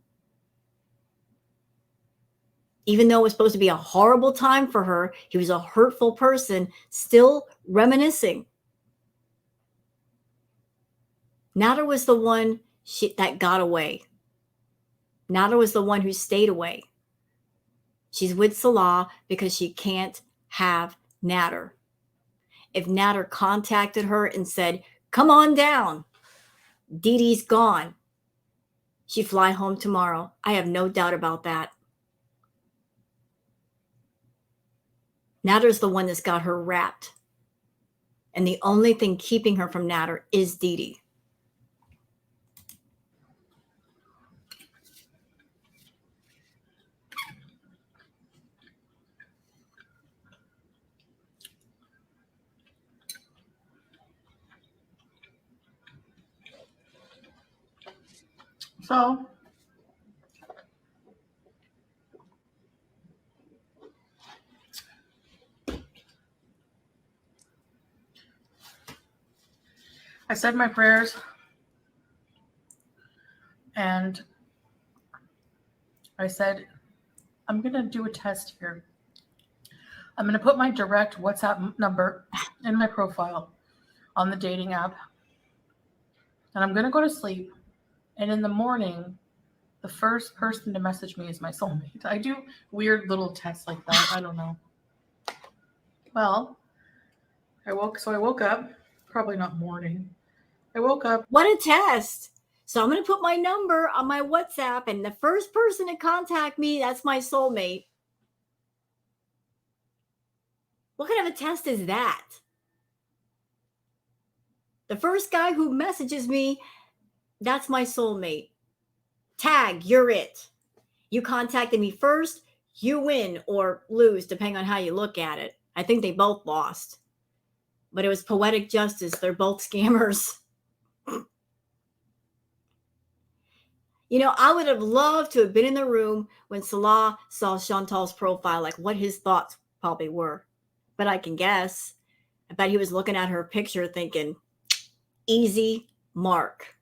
Even though it was supposed to be a horrible time for her, he was a hurtful person, still reminiscing. Natter was the one that got away. Natter was the one who stayed away. She's with Salah because she can't have Natter. If Natter contacted her and said, come on down, Dee Dee's gone, she'd fly home tomorrow. I have no doubt about that. Natter's the one that's got her wrapped. And the only thing keeping her from Natter is Dee Dee. So I said my prayers and I said, I'm going to do a test here. I'm going to put my direct WhatsApp number in my profile on the dating app. And I'm going to go to sleep. And in the morning, the first person to message me is my soulmate. I do weird little tests like that. I don't know. Well, I woke up, probably not morning. I woke up. What a test. So I'm going to put my number on my WhatsApp, and the first person to contact me, that's my soulmate. What kind of a test is that? The first guy who messages me, that's my soulmate. Tag, you're it. You contacted me first, you win or lose, depending on how you look at it. I think they both lost. But it was poetic justice. They're both scammers. You know, I would have loved to have been in the room when Salah saw Chantal's profile, like what his thoughts probably were. But I can guess. I bet he was looking at her picture thinking, easy mark.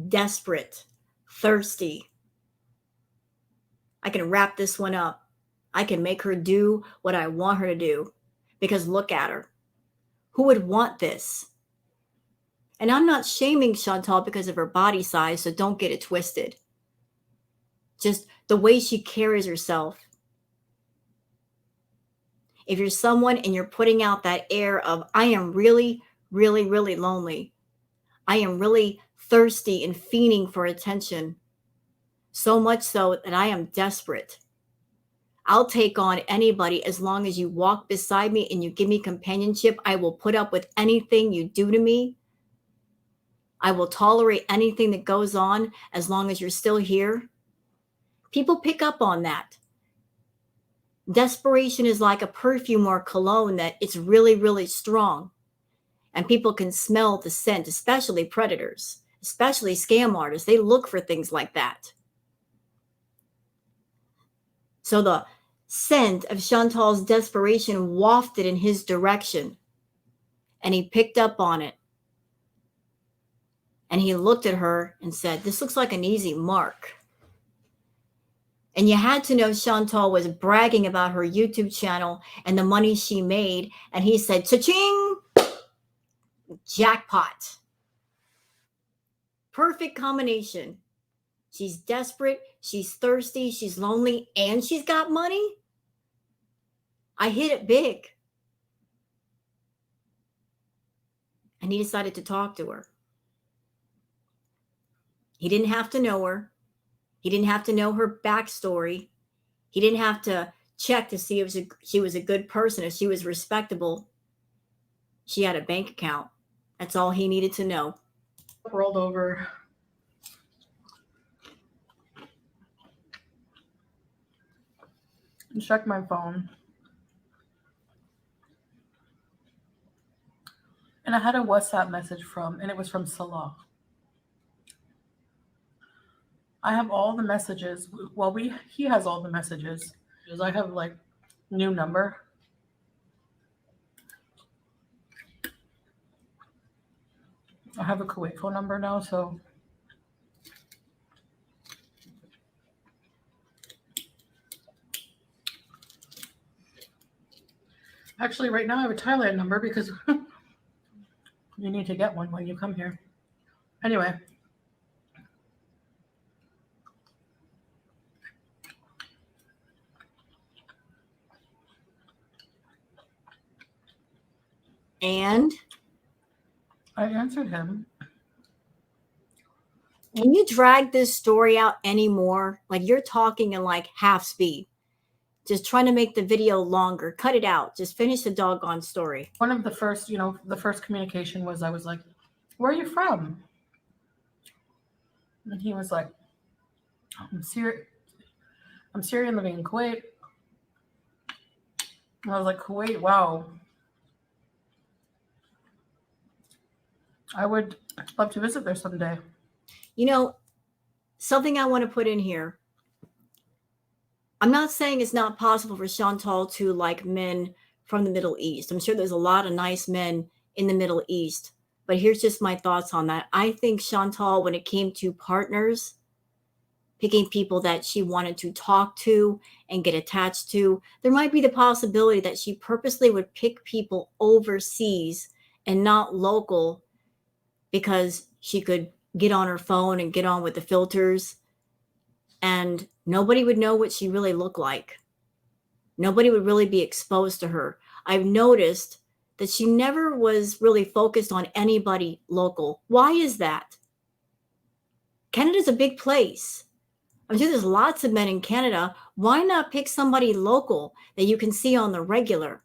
Desperate, thirsty. I can wrap this one up. I can make her do what I want her to do. Because look at her. Who would want this? And I'm not shaming Chantal because of her body size, so don't get it twisted. Just the way she carries herself. If you're someone and you're putting out that air of, I am really, really, really lonely. I am really thirsty and fiending for attention. So much so that I am desperate. I'll take on anybody as long as you walk beside me and you give me companionship. I will put up with anything you do to me. I will tolerate anything that goes on as long as you're still here. People pick up on that. Desperation is like a perfume or cologne that it's really, really strong. And people can smell the scent, especially predators, especially scam artists. They look for things like that. So the scent of Chantal's desperation wafted in his direction, and he picked up on it. And he looked at her and said, "This looks like an easy mark." And you had to know Chantal was bragging about her YouTube channel and the money she made. And he said, "Cha-ching! Jackpot." Perfect combination. She's desperate, she's thirsty, she's lonely, and she's got money. I hit it big. And he decided to talk to her. He didn't have to know her. He didn't have to know her backstory. He didn't have to check to see if she was a good person, if she was respectable. She had a bank account. That's all he needed to know. Rolled over. And checked my phone. And I had a WhatsApp message and it was from Salah. I have all the messages. Well, he has all the messages. I have like new number. I have a Kuwait phone number now, so actually right now I have a Thailand number because you need to get one when you come here. Anyway. And I answered him. Can you drag this story out anymore? Like, you're talking in like half speed, just trying to make the video longer. Cut it out. Just finish the doggone story. One of the first, the first communication was, I was like, "Where are you from?" And he was like, I'm Syrian living in Kuwait. And I was like, "Kuwait, wow. I would love to visit there someday." Something I want to put in here. I'm not saying it's not possible for Chantal to like men from the Middle East. I'm sure there's a lot of nice men in the Middle East, but here's just my thoughts on that. I think Chantal, when it came to partners, picking people that she wanted to talk to and get attached to, there might be the possibility that she purposely would pick people overseas and not local because she could get on her phone and get on with the filters and nobody would know what she really looked like. Nobody would really be exposed to her. I've noticed that she never was really focused on anybody local. Why is that? Canada's a big place. I'm sure there's lots of men in Canada. Why not pick somebody local that you can see on the regular?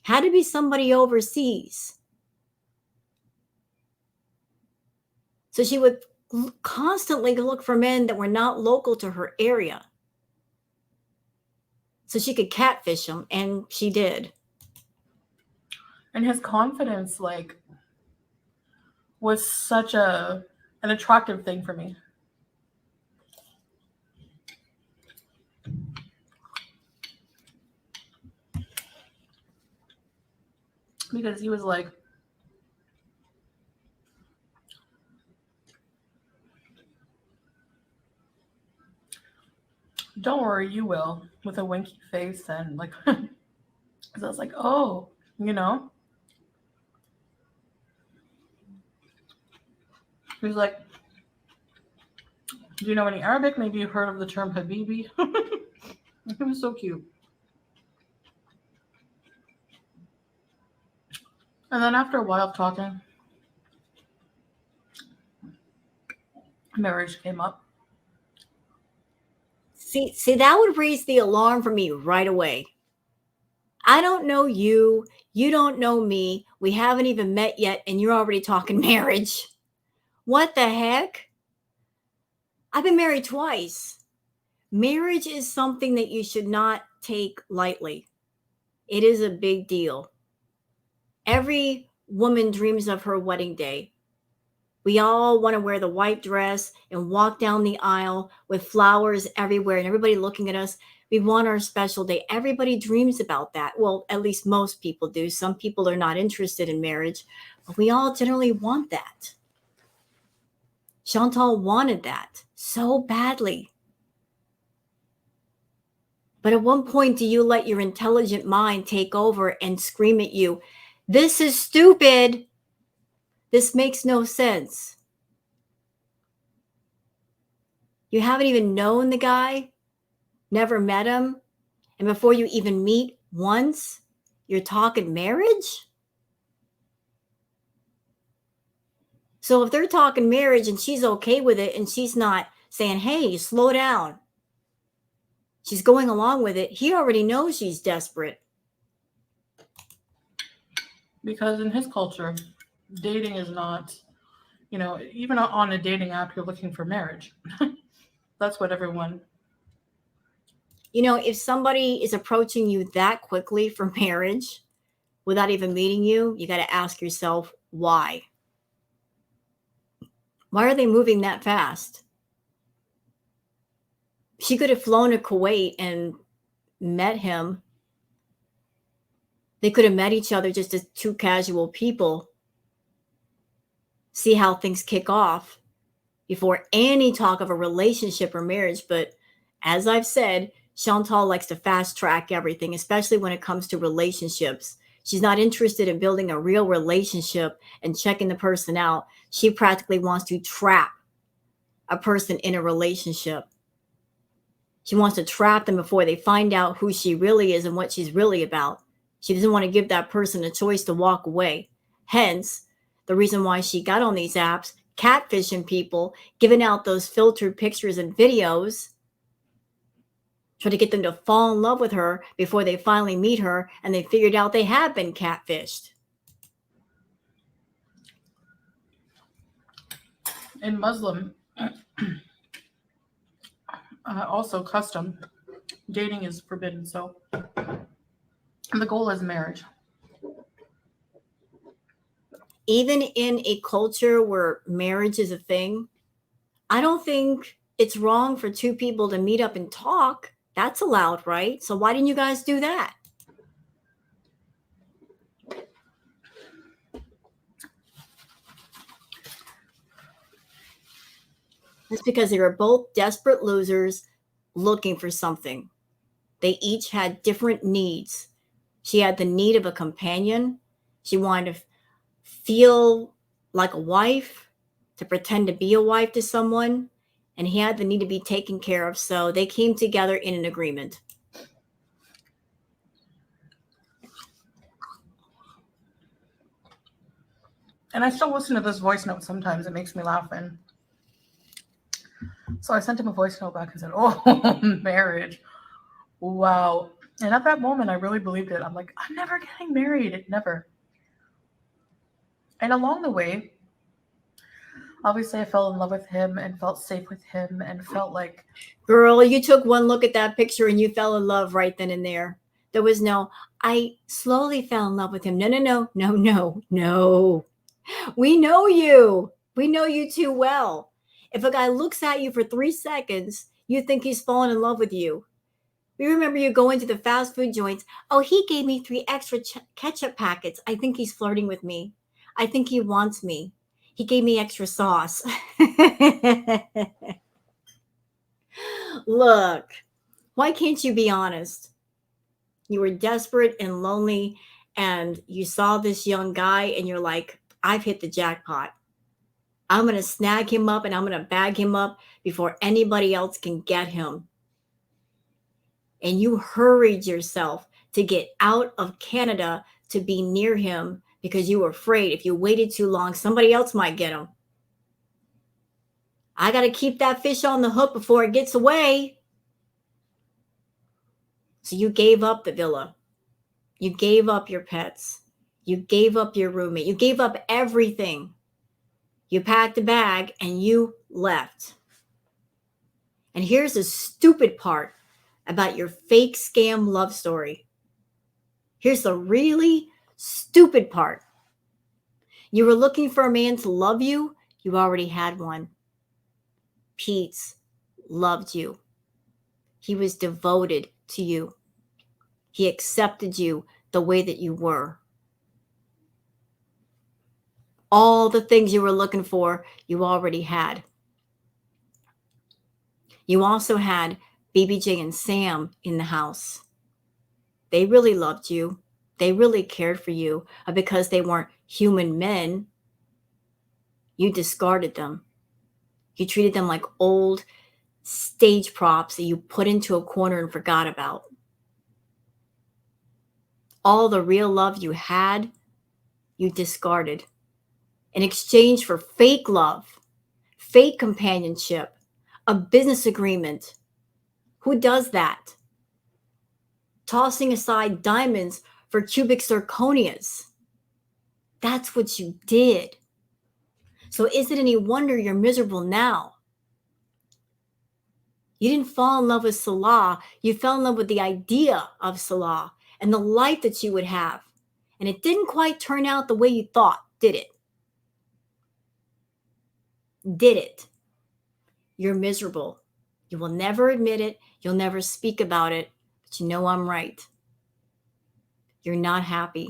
Had to be somebody overseas. So she would constantly look for men that were not local to her area. So she could catfish them, and she did. And his confidence, was such an attractive thing for me. Because he was like, "Don't worry, you will," with a winky face and like, because I was like, "Oh, He was like, "Do you know any Arabic? Maybe you've heard of the term Habibi." It was so cute. And then after a while of talking, marriage came up. See, that would raise the alarm for me right away. I don't know you. You don't know me. We haven't even met yet, and you're already talking marriage. What the heck? I've been married twice. Marriage is something that you should not take lightly. It is a big deal. Every woman dreams of her wedding day. We all want to wear the white dress and walk down the aisle with flowers everywhere and everybody looking at us. We want our special day. Everybody dreams about that. Well, at least most people do. Some people are not interested in marriage, but we all generally want that. Chantal wanted that so badly. But at one point, do you let your intelligent mind take over and scream at you, "This is stupid. This makes no sense." You haven't even known the guy, never met him, and before you even meet once, you're talking marriage? So if they're talking marriage and she's okay with it and she's not saying, "Hey, slow down," she's going along with it, he already knows she's desperate. Because in his culture, dating is not, even on a dating app, you're looking for marriage. That's what everyone. If somebody is approaching you that quickly for marriage without even meeting you, you got to ask yourself, why? Why are they moving that fast? She could have flown to Kuwait and met him. They could have met each other just as two casual people, see how things kick off before any talk of a relationship or marriage. But as I've said, Chantal likes to fast track everything, especially when it comes to relationships. She's not interested in building a real relationship and checking the person out. She practically wants to trap a person in a relationship. She wants to trap them before they find out who she really is and what she's really about. She doesn't want to give that person a choice to walk away. Hence, the reason why she got on these apps, catfishing people, giving out those filtered pictures and videos, trying to get them to fall in love with her before they finally meet her and they figured out they have been catfished. In Muslim, also custom, dating is forbidden. So the goal is marriage. Even in a culture where marriage is a thing, I don't think it's wrong for two people to meet up and talk. That's allowed, right? So why didn't you guys do that? It's because they were both desperate losers looking for something. They each had different needs. She had the need of a companion. She wanted to feel like a wife, to pretend to be a wife to someone. And he had the need to be taken care of. So they came together in an agreement. And I still listen to this voice note sometimes. It makes me laugh. And so I sent him a voice note back and said, "Oh, marriage. Wow." And at that moment, I really believed it. I'm like, I'm never getting married. Never. And along the way, obviously, I fell in love with him and felt safe with him and felt like... Girl, you took one look at that picture and you fell in love right then and there. There was no, I slowly fell in love with him. No. We know you. We know you too well. If a guy looks at you for 3 seconds, you think he's fallen in love with you. We remember you going to the fast food joints. "Oh, he gave me 3 extra ketchup packets. I think he's flirting with me. I think he wants me. He gave me extra sauce." Look, why can't you be honest? You were desperate and lonely, and you saw this young guy, and you're like, "I've hit the jackpot. I'm going to snag him up and I'm going to bag him up before anybody else can get him." And you hurried yourself to get out of Canada to be near him because you were afraid if you waited too long, somebody else might get him. I got to keep that fish on the hook before it gets away. So you gave up the villa. You gave up your pets. You gave up your roommate. You gave up everything. You packed a bag and you left. And here's the stupid part about your fake scam love story. Here's the really stupid part. You were looking for a man to love you. You already had one. Pete loved you. He was devoted to you. He accepted you the way that you were. All the things you were looking for, you already had. You also had BBJ and Sam in the house. They really loved you. They really cared for you. Because they weren't human men, you discarded them. You treated them like old stage props that you put into a corner and forgot about. All the real love you had, you discarded in exchange for fake love, fake companionship, a business agreement. Who does that? Tossing aside diamonds for cubic zirconias. That's what you did. So is it any wonder you're miserable now? You didn't fall in love with Salah. You fell in love with the idea of Salah and the life that you would have. And it didn't quite turn out the way you thought, did it? Did it? You're miserable. You will never admit it. You'll never speak about it. But you know I'm right. You're not happy.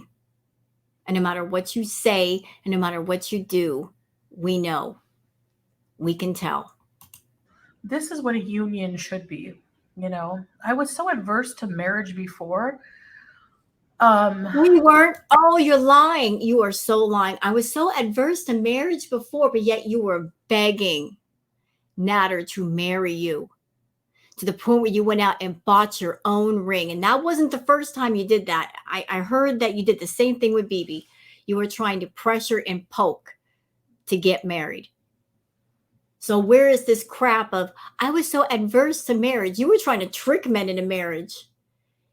And no matter what you say and no matter what you do, we know. We can tell. This is what a union should be. You know, I was so adverse to marriage before. No, you weren't. Oh, you're lying. You are so lying. I was so adverse to marriage before, but yet you were begging Natter to marry you to the point where you went out and bought your own ring. And that wasn't the first time you did that. I heard that you did the same thing with Bibi. You were trying to pressure and poke to get married. So where is this crap of, I was so adverse to marriage? You were trying to trick men into marriage.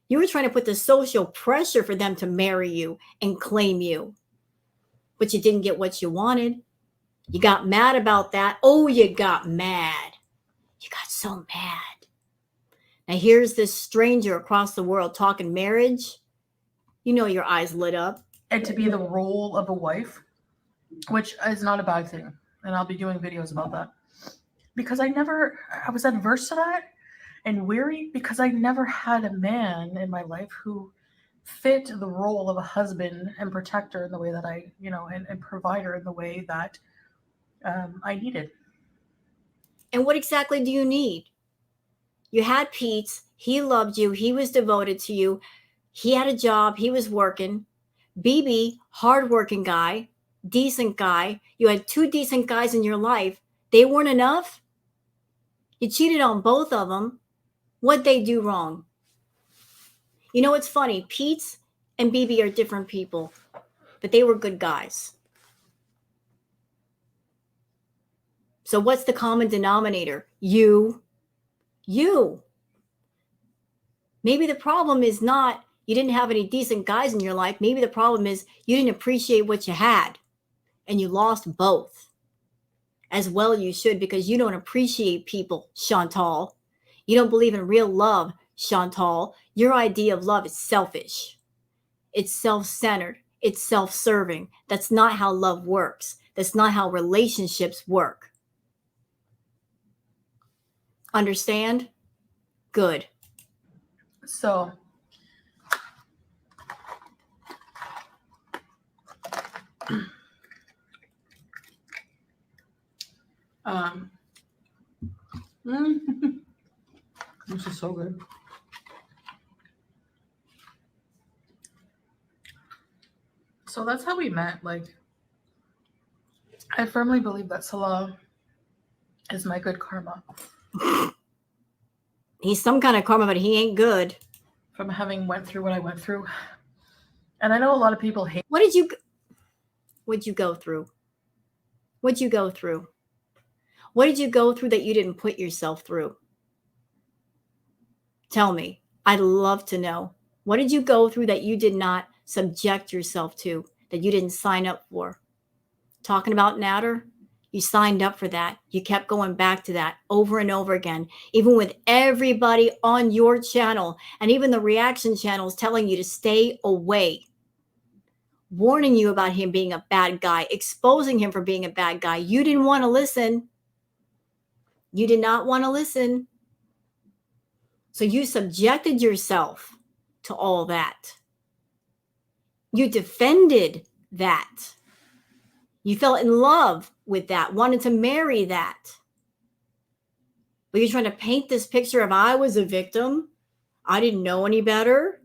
You were trying to put the social pressure for them to marry you and claim you. But you didn't get what you wanted. You got mad about that. Oh, you got mad. You got so mad. Now here's this stranger across the world talking marriage. You know your eyes lit up. And to be the role of a wife, which is not a bad thing. And I'll be doing videos about that. Because I was adverse to that and weary because I never had a man in my life who fit the role of a husband and protector in the way that I, and provider in the way that I needed. And what exactly do you need? You had Pete. He loved you. He was devoted to you. He had a job. He was working. Bibi, hardworking guy, decent guy. You had two decent guys in your life. They weren't enough. You cheated on both of them. What'd they do wrong? You know, it's funny. Pete and Bibi are different people, but they were good guys. So what's the common denominator? You. Maybe the problem is not you didn't have any decent guys in your life. Maybe the problem is you didn't appreciate what you had and you lost both. As well you should, because you don't appreciate people, Chantal. You don't believe in real love, Chantal. Your idea of love is selfish. It's self-centered. It's self-serving. That's not how love works. That's not how relationships work. Understand? Good. So, this is so good. So that's how we met. Like, I firmly believe that Salah is my good karma. He's some kind of karma, but he ain't good. From having went through what I went through. And I know a lot of people hate. What'd you go through? What'd you go through? What did you go through that you didn't put yourself through? Tell me. I'd love to know. What did you go through that you did not subject yourself to, that you didn't sign up for? Talking about Natter, you signed up for that. You kept going back to that over and over again, even with everybody on your channel and even the reaction channels telling you to stay away, warning you about him being a bad guy, exposing him for being a bad guy. You didn't want to listen. You did not want to listen. So you subjected yourself to all that. You defended that. You fell in love with that, wanted to marry that. But you're trying to paint this picture of I was a victim. I didn't know any better.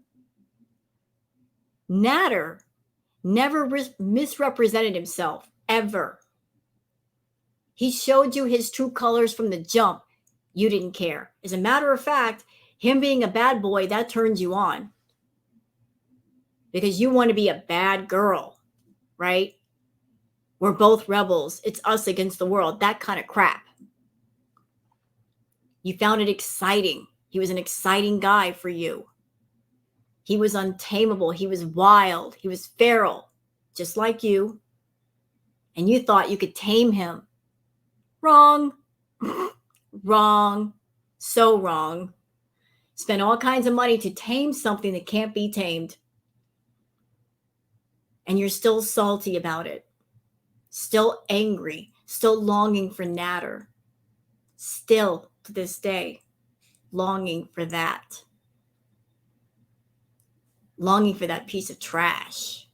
Natter never misrepresented himself, ever. He showed you his true colors from the jump. You didn't care. As a matter of fact, him being a bad boy, that turns you on. Because you want to be a bad girl, right? We're both rebels. It's us against the world. That kind of crap. You found it exciting. He was an exciting guy for you. He was untamable. He was wild. He was feral, just like you. And you thought you could tame him. Wrong. Wrong. So wrong. Spend all kinds of money to tame something that can't be tamed. And you're still salty about it. Still angry. Still longing for Natter. Still to this day, longing for that. Longing for that piece of trash.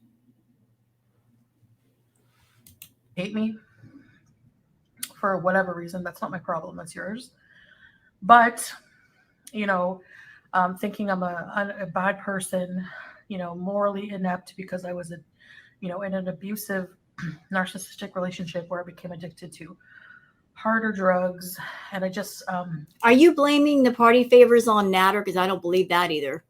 Hate me for whatever reason. That's not my problem. That's yours. But, thinking I'm a bad person, morally inept because I was in an abusive, narcissistic relationship where I became addicted to harder drugs. And I just... Are you blaming the party favors on Natter? Because I don't believe that either.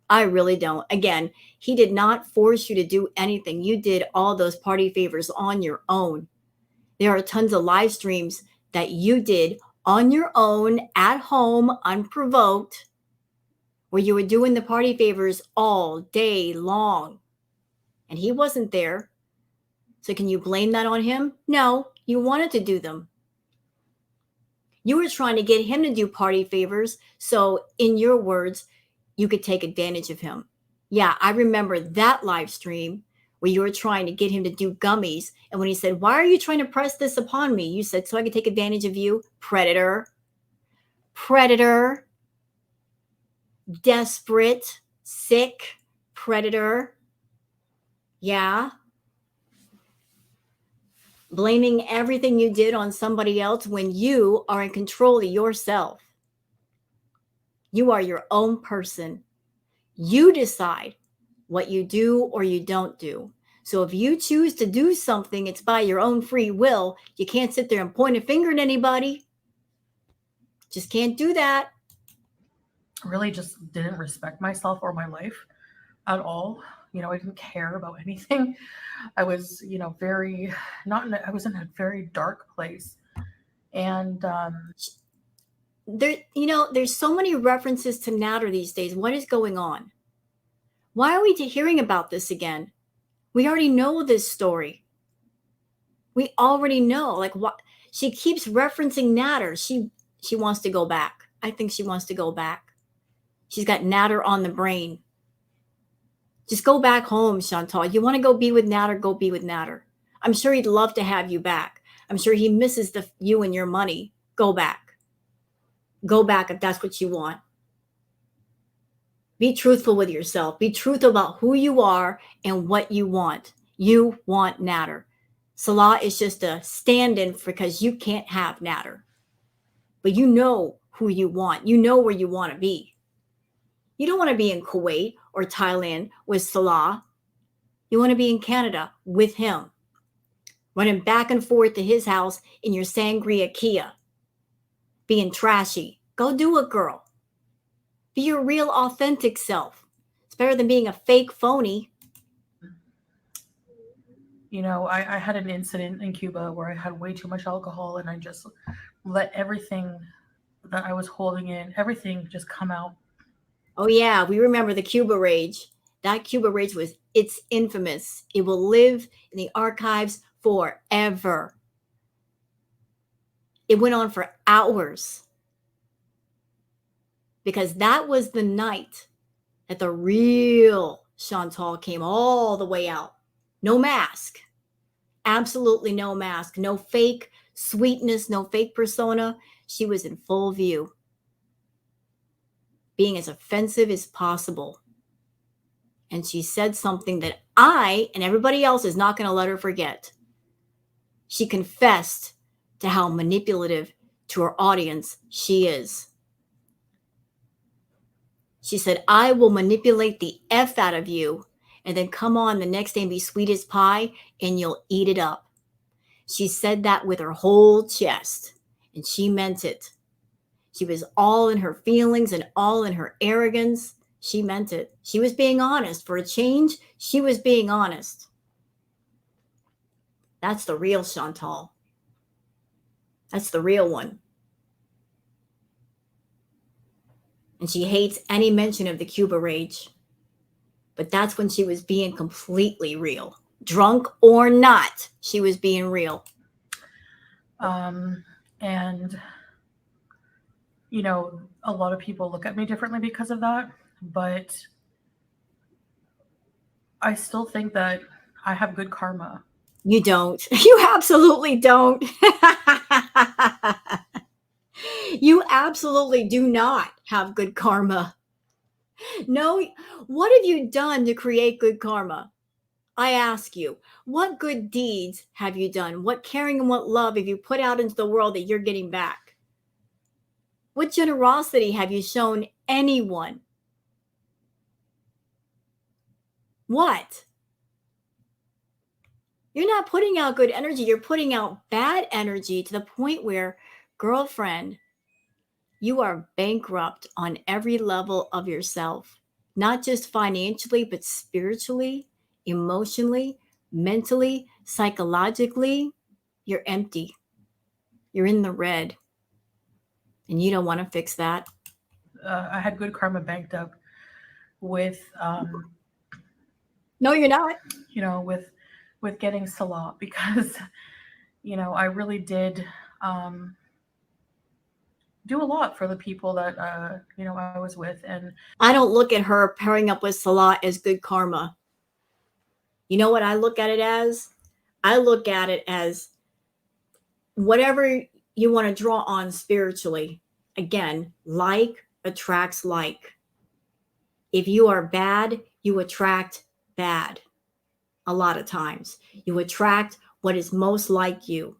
I really don't. Again, he did not force you to do anything. You did all those party favors on your own. There are tons of live streams that you did on your own at home, unprovoked, where you were doing the party favors all day long. And he wasn't there. So can you blame that on him? No, you wanted to do them. You were trying to get him to do party favors. So in your words, you could take advantage of him. Yeah, I remember that live stream where you were trying to get him to do gummies. And when he said, why are you trying to press this upon me? You said, so I could take advantage of you. Predator. Predator. Desperate. Sick. Predator. Yeah. Blaming everything you did on somebody else when you are in control of yourself. You are your own person. You decide what you do or you don't do. So if you choose to do something, it's by your own free will. You can't sit there and point a finger at anybody. Just can't do that. Really just didn't respect myself or my life at all. I didn't care about anything. I was, I was in a very dark place. And there's so many references to Natter these days. What is going on? Why are we hearing about this again? We already know this story. We already know. Like, what? She keeps referencing Natter. She wants to go back. I think she wants to go back. She's got Natter on the brain. Just go back home, Chantal. You want to go be with Natter? Go be with Natter. I'm sure he'd love to have you back. I'm sure he misses you and your money. Go back. Go back if that's what you want. Be truthful with yourself. Be truthful about who you are and what you want. You want Natter. Salah is just a stand-in because you can't have Natter. But you know who you want. You know where you want to be. You don't want to be in Kuwait or Thailand with Salah. You want to be in Canada with him. Running back and forth to his house in your Sangria Kia. Being trashy. Go do it, girl. Be your real, authentic self. It's better than being a fake phony. I had an incident in Cuba where I had way too much alcohol and I just let everything that I was holding in, everything just come out. Oh yeah, we remember the Cuba Rage. That Cuba Rage it's infamous. It will live in the archives forever. It went on for hours because that was the night that the real Chantal came all the way out. No mask. Absolutely no mask. No fake sweetness, no fake persona. She was in full view, being as offensive as possible. And she said something that I and everybody else is not going to let her forget. She confessed to how manipulative to her audience she is. She said, I will manipulate the F out of you and then come on the next day and be sweet as pie and you'll eat it up. She said that with her whole chest and she meant it. She was all in her feelings and all in her arrogance. She meant it. She was being honest. For a change, she was being honest. That's the real Chantal. That's the real one. And she hates any mention of the Cuba Rage. But that's when she was being completely real. Drunk or not, she was being real. And, you know, a lot of people look at me differently because of that. But I still think that I have good karma. You don't. You absolutely don't. You absolutely do not have good karma. No, what have you done to create good karma? I ask you, what good deeds have you done? What caring and what love have you put out into the world that you're getting back? What generosity have you shown anyone? What? You're not putting out good energy. You're putting out bad energy to the point where, girlfriend, you are bankrupt on every level of yourself, not just financially, but spiritually, emotionally, mentally, psychologically. You're empty. You're in the red. And you don't want to fix that. I had good karma banked up with, No, you're not. you know, with getting Salah because, you know, I really did do a lot for the people that, you know, I was with. And I don't look at her pairing up with Salah as good karma. You know what I look at it as? I look at it as whatever you want to draw on spiritually. Again, like attracts like. If you are bad, you attract bad. A lot of times, you attract what is most like you.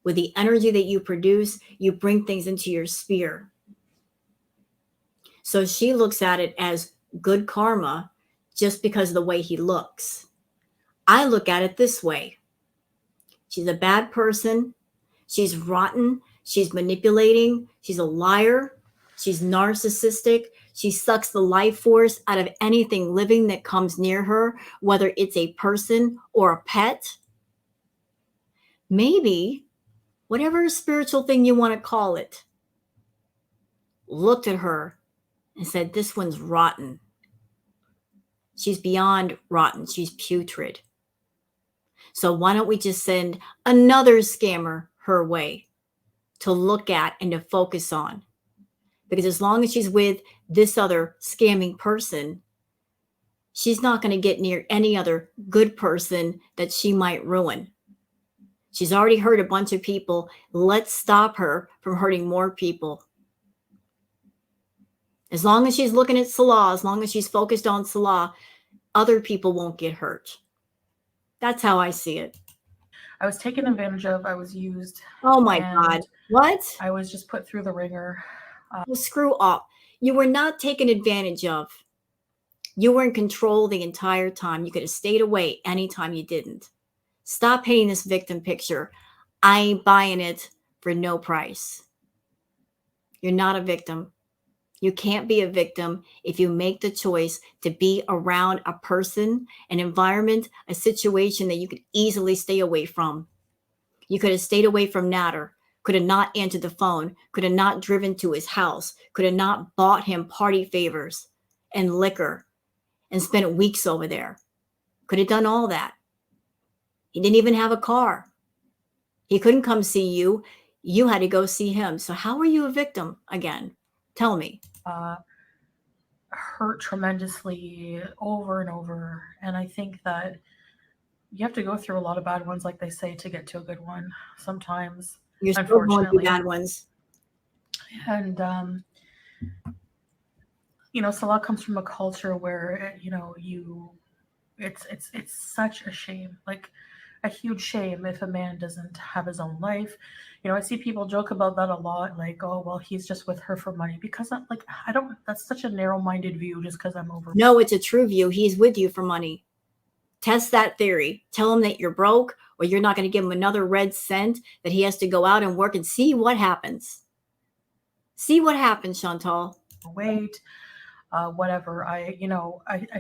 With the energy that you produce, you bring things into your sphere. So she looks at it as good karma just because of the way he looks. I look at it this way. She's a bad person. She's rotten. She's manipulating. She's a liar. She's narcissistic. She sucks the life force out of anything living that comes near her, whether it's a person or a pet. Maybe, whatever spiritual thing you want to call it, looked at her and said, this one's rotten. She's beyond rotten. She's putrid. So why don't we just send another scammer her way to look at and to focus on? Because as long as she's with this other scamming person, she's not going to get near any other good person that she might ruin. She's already hurt a bunch of people. Let's stop her from hurting more people. As long as she's looking at Salah, as long as she's focused on Salah, other people won't get hurt. That's how I see it. I was taken advantage of. I was used. Oh my God. What? I was just put through the ringer. Well, screw up. You were not taken advantage of. You were in control the entire time. You could have stayed away anytime you didn't. Stop painting this victim picture. I ain't buying it for no price. You're not a victim. You can't be a victim if you make the choice to be around a person, an environment, a situation that you could easily stay away from. You could have stayed away from Natter. could have not answered the phone, could have not driven to his house, could have not bought him party favors and liquor and spent weeks over there. Could have done all that. He didn't even have a car. He couldn't come see you. You had to go see him. So how were you a victim again? Tell me. Hurt tremendously over and over. And I think that you have to go through a lot of bad ones, like they say, to get to a good one sometimes. You're still going through Unfortunately. bad ones. And Salah comes from a culture where it's such a shame, like a huge shame if a man doesn't have his own life. I see people joke about that a lot, like, oh well, he's just with her for money, because I don't. That's such a narrow-minded view. Just because I'm over. No, it's a true view. He's with you for money. Test that theory. Tell him that you're broke, or you're not going to give him another red cent, that he has to go out and work, and see what happens. See what happens, Chantal. Wait, whatever. I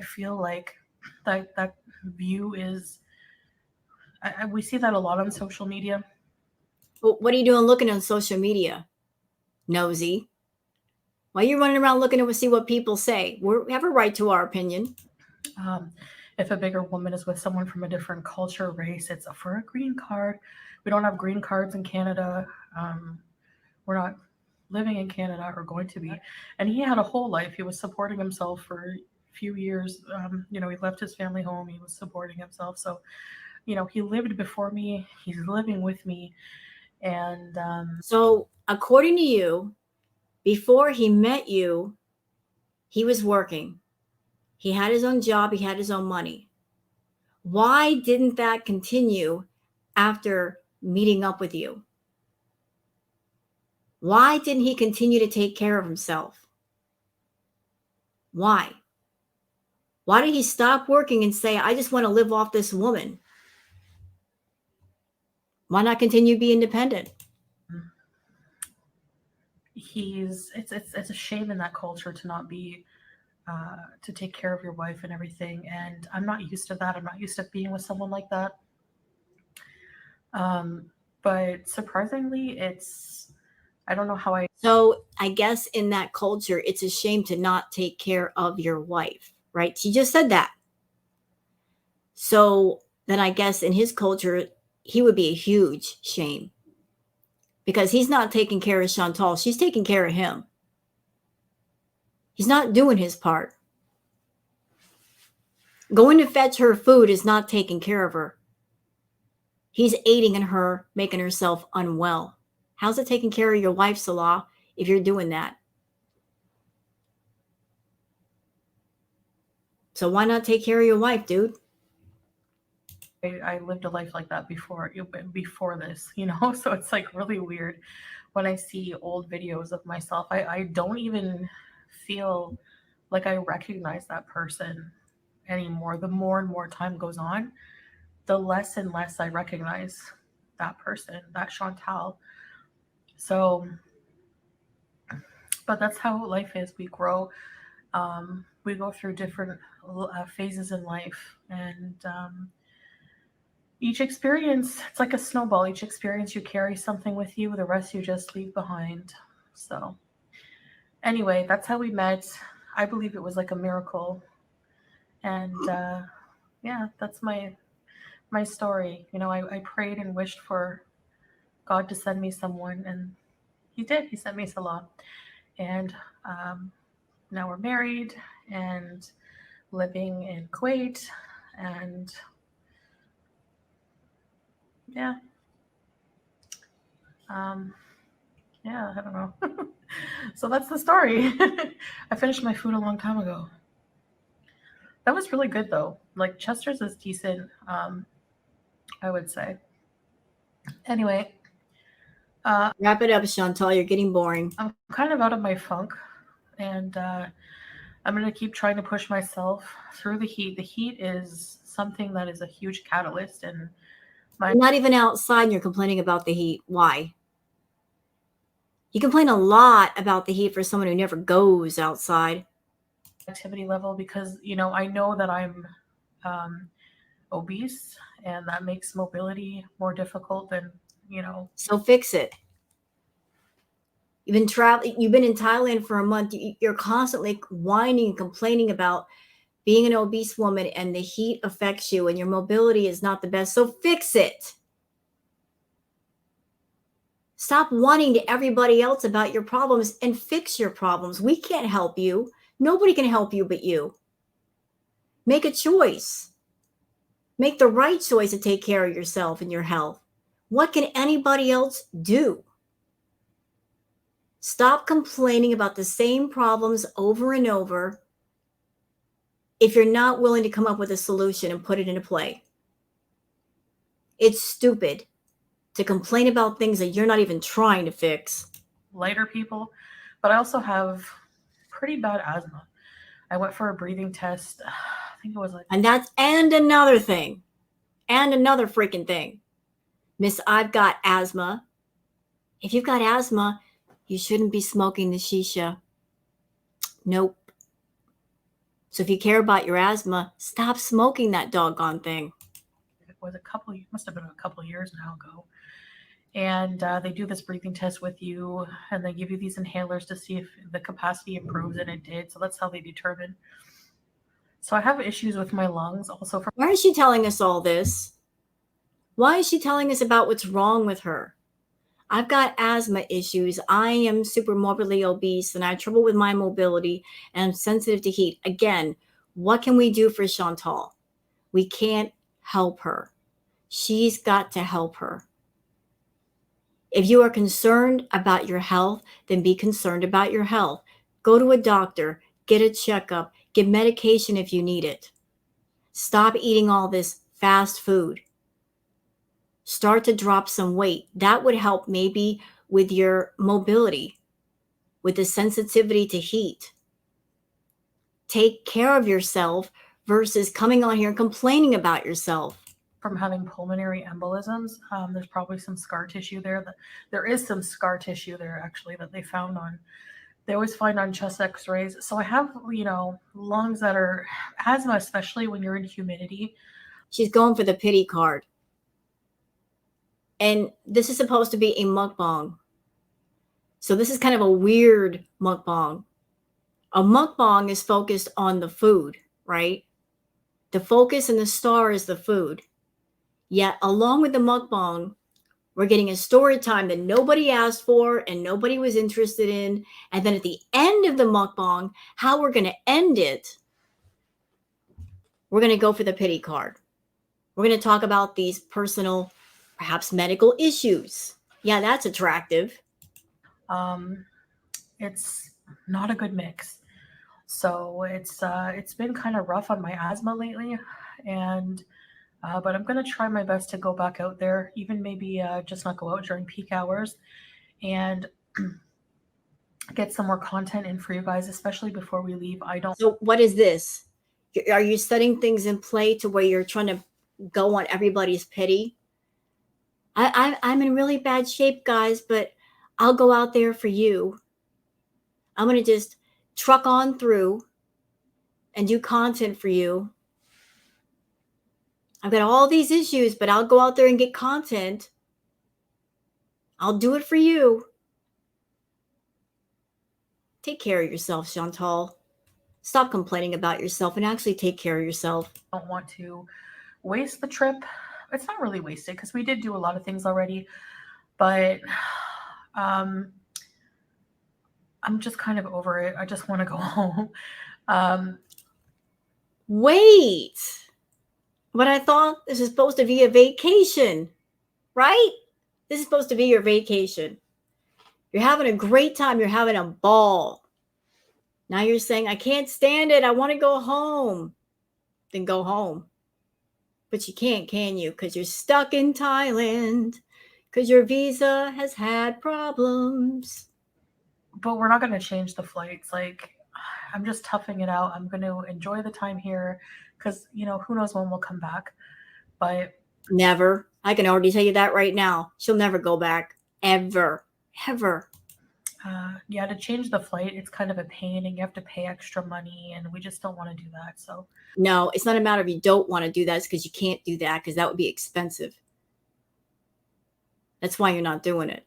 feel like that view is. We see that a lot on social media. Well, what are you doing looking on social media? Nosy. Why are you running around looking to see what people say? We have a right to our opinion. If a bigger woman is with someone from a different culture, race, it's for a green card. We don't have green cards in Canada. We're not living in Canada or going to be. And he had a whole life. He was supporting himself for a few years. He left his family home. He was supporting himself. So, he lived before me. He's living with me. And so according to you, before he met you, he was working. He had his own job. He had his own money. Why didn't that continue after meeting up with you? Why didn't he continue to take care of himself? Why? Why did he stop working and say, I just want to live off this woman? Why not continue to be independent? It's a shame in that culture to not be to take care of your wife and everything. And I'm not used to that. I'm not used to being with someone like that. But surprisingly, I don't know how I. So I guess in that culture, it's a shame to not take care of your wife, right? She just said that. So then I guess in his culture, he would be a huge shame, because he's not taking care of Chantal. She's taking care of him. He's not doing his part. Going to fetch her food is not taking care of her. He's aiding in her, making herself unwell. How's it taking care of your wife, Salah, if you're doing that? So why not take care of your wife, dude? I lived a life like that before this, so it's like really weird when I see old videos of myself. I don't even feel like I recognize that person anymore. The more and more time goes on, the less and less I recognize that person, that Chantal. So, but that's how life is. We grow. We go through different phases in life, and each experience, it's like a snowball. Each experience, you carry something with you. The rest you just leave behind. So anyway, that's how we met. I believe it was like a miracle. And yeah, that's my story. I prayed and wished for God to send me someone, and he did. He sent me Salah. And now we're married and living in Kuwait. And yeah. Yeah, I don't know. So that's the story. I finished my food a long time ago. That was really good though. Like Chester's is decent, I would say. Anyway. Wrap it up, Chantal. You're getting boring. I'm kind of out of my funk, and I'm going to keep trying to push myself through the heat. The heat is something that is a huge catalyst, and you're not even outside and you're complaining about the heat. Why? You complain a lot about the heat for someone who never goes outside. Activity level, because I know that I'm obese, and that makes mobility more difficult than. So fix it. You've been traveling, you've been in Thailand for a month. You're constantly whining and complaining about being an obese woman, and the heat affects you and your mobility is not the best. So fix it. Stop whining to everybody else about your problems and fix your problems. We can't help you. Nobody can help you but you. Make a choice. Make the right choice to take care of yourself and your health. What can anybody else do? Stop complaining about the same problems over and over if you're not willing to come up with a solution and put it into play. It's stupid to complain about things that you're not even trying to fix. Lighter people, but I also have pretty bad asthma. I went for a breathing test. I think it was like, And another thing, and another freaking thing. Miss, I've got asthma. If you've got asthma, you shouldn't be smoking the shisha. Nope. So if you care about your asthma, stop smoking that doggone thing. it was must have been a couple of years now ago. And they do this breathing test with you, and they give you these inhalers to see if the capacity improves, and it did. So that's how they determine. So I have issues with my lungs also. Why is she telling us all this? Why is she telling us about what's wrong with her? I've got asthma issues. I am super morbidly obese and I have trouble with my mobility and I'm sensitive to heat. Again, what can we do for Chantal? We can't help her. She's got to help her. If you are concerned about your health, then be concerned about your health. Go to a doctor, get a checkup, get medication if you need it. Stop eating all this fast food. Start to drop some weight. That would help maybe with your mobility, with the sensitivity to heat. Take care of yourself versus coming on here and complaining about yourself. From having pulmonary embolisms, there's probably some scar tissue there. There is some scar tissue there actually that they found on. They always find on chest X-rays. So I have, lungs that are asthma, especially when you're in humidity. She's going for the pity card. And this is supposed to be a mukbang. So this is kind of a weird mukbang. A mukbang is focused on the food, right? The focus and the star is the food. Yet along with the mukbang, we're getting a story time that nobody asked for and nobody was interested in. And then at the end of the mukbang, how we're going to end it, we're going to go for the pity card. We're going to talk about these personal, perhaps medical issues. Yeah, that's attractive. It's not a good mix. So it's been kind of rough on my asthma lately, and but I'm gonna try my best to go back out there, even maybe just not go out during peak hours, and get some more content in for you guys, especially before we leave. So what is this? Are you setting things in play to where you're trying to go on everybody's pity? I'm in really bad shape, guys, but I'll go out there for you. I'm going to just truck on through and do content for you. I've got all these issues, but I'll go out there and get content. I'll do it for you. Take care of yourself, Chantal. Stop complaining about yourself and actually take care of yourself. I don't want to waste the trip. It's not really wasted because we did do a lot of things already, but I'm just kind of over it. I just want to go home. Wait, but I thought this is supposed to be a vacation, right? This is supposed to be your vacation. You're having a great time. You're having a ball. Now you're saying, I can't stand it. I want to go home. Then go home. But you can't, can you? Because you're stuck in Thailand. Because your visa has had problems. But we're not going to change the flights. Like, I'm just toughing it out. I'm going to enjoy the time here because, who knows when we'll come back. But never. I can already tell you that right now. She'll never go back. Ever. Ever. Yeah, to change the flight, it's kind of a pain and you have to pay extra money and we just don't want to do that. So no, it's not a matter of you don't want to do that. It's because you can't do that because that would be expensive. That's why you're not doing it.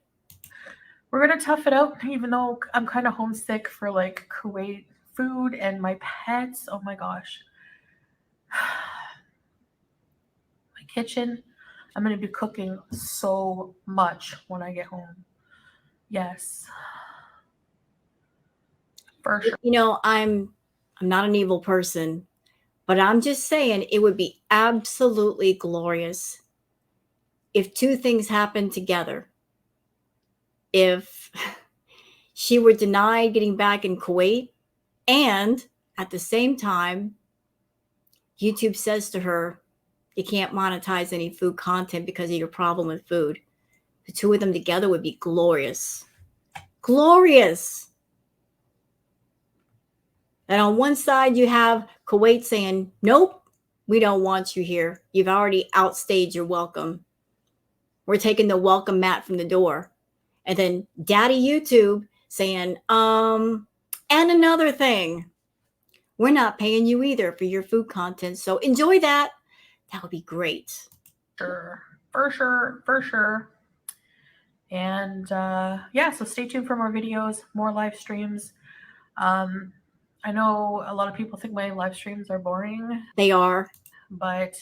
we're gonna tough it out, even though I'm kind of homesick for like Kuwait food and my pets. Oh my gosh. My kitchen. I'm gonna be cooking so much when I get home. Yes. For sure. You know, I'm not an evil person, but I'm just saying it would be absolutely glorious if two things happened together. If she were denied getting back in Kuwait, and at the same time, YouTube says to her, you can't monetize any food content because of your problem with food. The two of them together would be glorious. Glorious. And on one side, you have Kuwait saying, nope, we don't want you here. You've already outstayed your welcome. We're taking the welcome mat from the door. And then Daddy YouTube saying, and another thing, we're not paying you either for your food content. So enjoy that. That would be great. Sure. For sure. For sure. And yeah, so stay tuned for more videos, more live streams. I know a lot of people think my live streams are boring. They are. But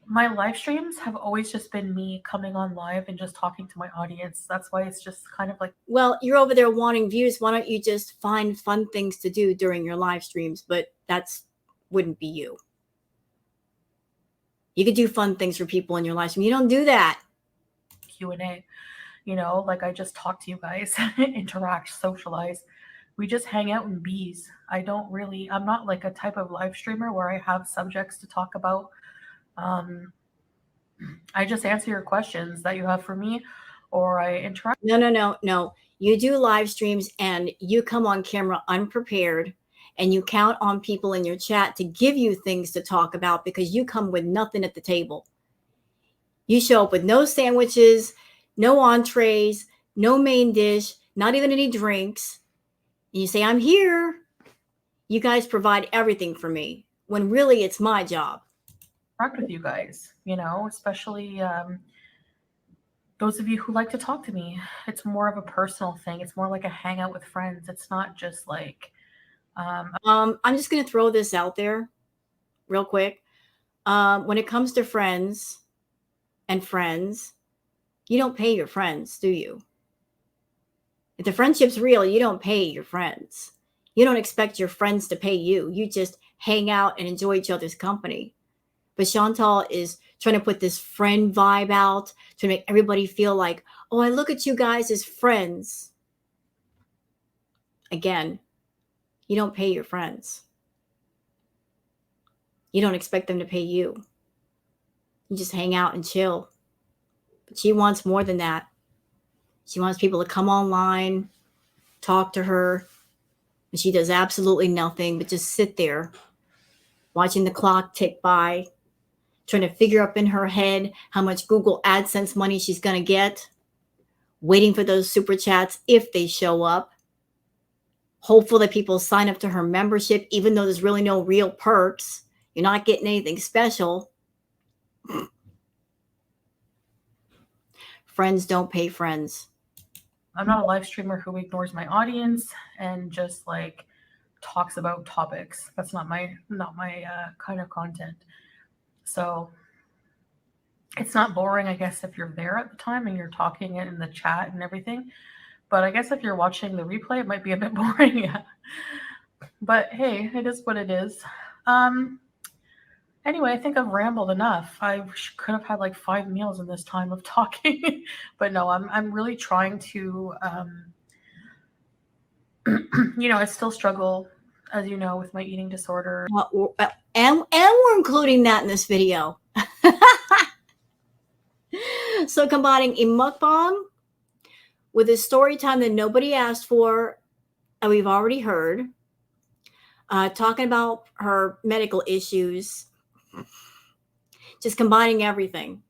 my live streams have always just been me coming on live and just talking to my audience. That's why it's just kind of like, well, you're over there wanting views. Why don't you just find fun things to do during your live streams? But that's wouldn't be you. You could do fun things for people in your live stream. You don't do that. Q&A, you know, like I just talk to you guys, interact, socialize. We just hang out in bees. I'm not like a type of live streamer where I have subjects to talk about. I just answer your questions that you have for me, or I interact. No. You do live streams and you come on camera unprepared, and you count on people in your chat to give you things to talk about because you come with nothing at the table. You show up with no sandwiches, no entrees, no main dish, not even any drinks. And you say, I'm here. You guys provide everything for me when really it's my job. Interact with you guys, you know, especially those of you who like to talk to me. It's more of a personal thing. It's more like a hangout with friends. It's not just like I'm just going to throw this out there real quick. When it comes to friends, you don't pay your friends, do you? If the friendship's real, you don't pay your friends. You don't expect your friends to pay you. You just hang out and enjoy each other's company. But Chantal is trying to put this friend vibe out to make everybody feel like, oh, I look at you guys as friends. Again, you don't pay your friends. You don't expect them to pay you. You just hang out and chill. But she wants more than that. She wants people to come online, talk to her, and she does absolutely nothing but just sit there watching the clock tick by, trying to figure up in her head how much Google AdSense money she's going to get, waiting for those super chats if they show up, hopeful that people sign up to her membership, even though there's really no real perks. You're not getting anything special. Friends don't pay friends. I'm not a live streamer who ignores my audience and just like talks about topics. That's not my kind of content. So it's not boring, I guess, if you're there at the time and you're talking in the chat and everything. But I guess if you're watching the replay, it might be a bit boring. Yeah. But hey, it is what it is. Anyway, I think I've rambled enough. I could have had like 5 meals in this time of talking, but no, I'm really trying to, you know, I still struggle, as you know, with my eating disorder. And we're including that in this video. So combining a mukbang with a story time that nobody asked for, and we've already heard, talking about her medical issues, just combining everything.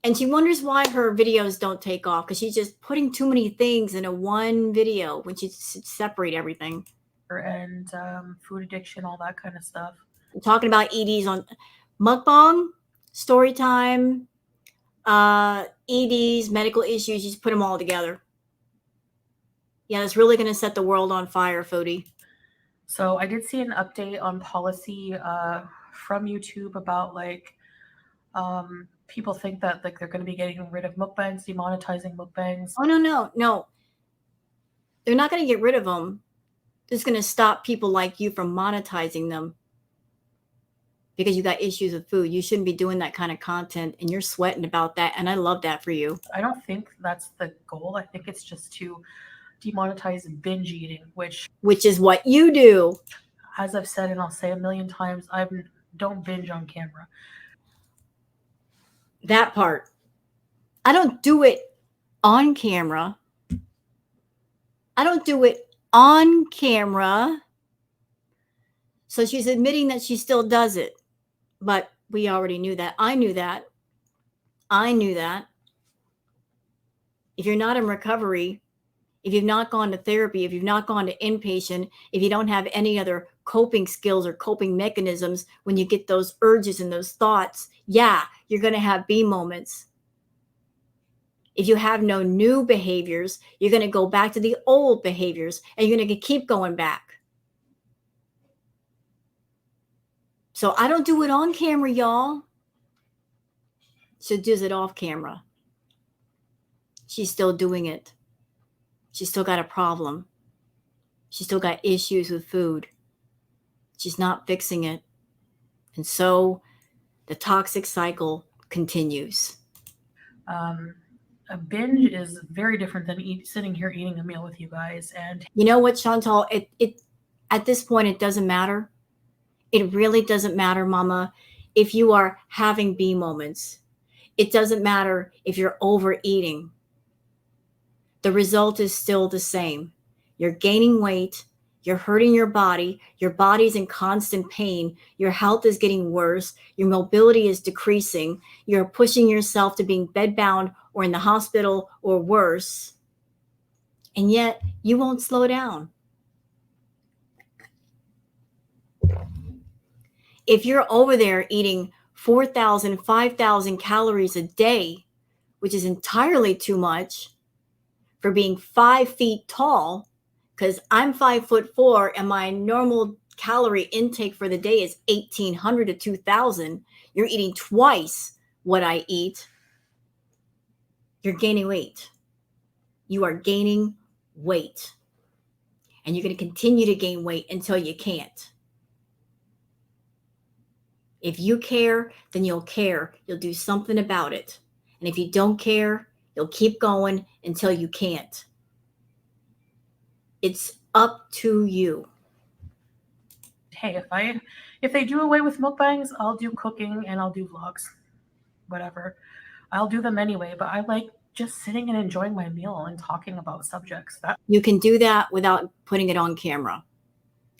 And she wonders why her videos don't take off because she's just putting too many things in a one video when she should separate everything. And food addiction, all that kind of stuff. I'm talking about EDs on mukbang, story time, EDs, medical issues, you just put them all together. Yeah, it's really going to set the world on fire, Fody. So I did see an update on policy from YouTube about like people think that like they're going to be getting rid of mukbangs, demonetizing mukbangs. Oh, no. They're not going to get rid of them. They're just going to stop people like you from monetizing them because you got issues with food. You shouldn't be doing that kind of content, and you're sweating about that, and I love that for you. I don't think that's the goal. I think it's just to demonetize binge eating, which is what you do. As I've said, and I'll say a million times, I don't binge on camera. That part. I don't do it on camera. I don't do it on camera. So she's admitting that she still does it. But we already knew that. I knew that. If you're not in recovery, if you've not gone to therapy, if you've not gone to inpatient, if you don't have any other coping skills or coping mechanisms when you get those urges and those thoughts, yeah, you're going to have B moments. If you have no new behaviors, you're going to go back to the old behaviors, and you're going to keep going back. So I don't do it on camera, y'all. She does it off camera. She's still doing it. She's still got a problem. She's still got issues with food. She's not fixing it. And so the toxic cycle continues. A binge is very different than sitting here eating a meal with you guys. And you know what, Chantal? It at this point, it doesn't matter. It really doesn't matter, Mama, if you are having B moments. It doesn't matter if you're overeating. The result is still the same. You're gaining weight. You're hurting your body's in constant pain, your health is getting worse, your mobility is decreasing, you're pushing yourself to being bedbound or in the hospital or worse, and yet you won't slow down. If you're over there eating 4,000, 5,000 calories a day, which is entirely too much for being 5 feet tall, because I'm 5'4" and my normal calorie intake for the day is 1,800 to 2,000. You're eating twice what I eat. You're gaining weight. You are gaining weight. And you're going to continue to gain weight until you can't. If you care, then you'll care. You'll do something about it. And if you don't care, you'll keep going until you can't. It's up to you. Hey, if they do away with mukbangs, I'll do cooking and I'll do vlogs. Whatever. I'll do them anyway, but I like just sitting and enjoying my meal and talking about subjects. You can do that without putting it on camera.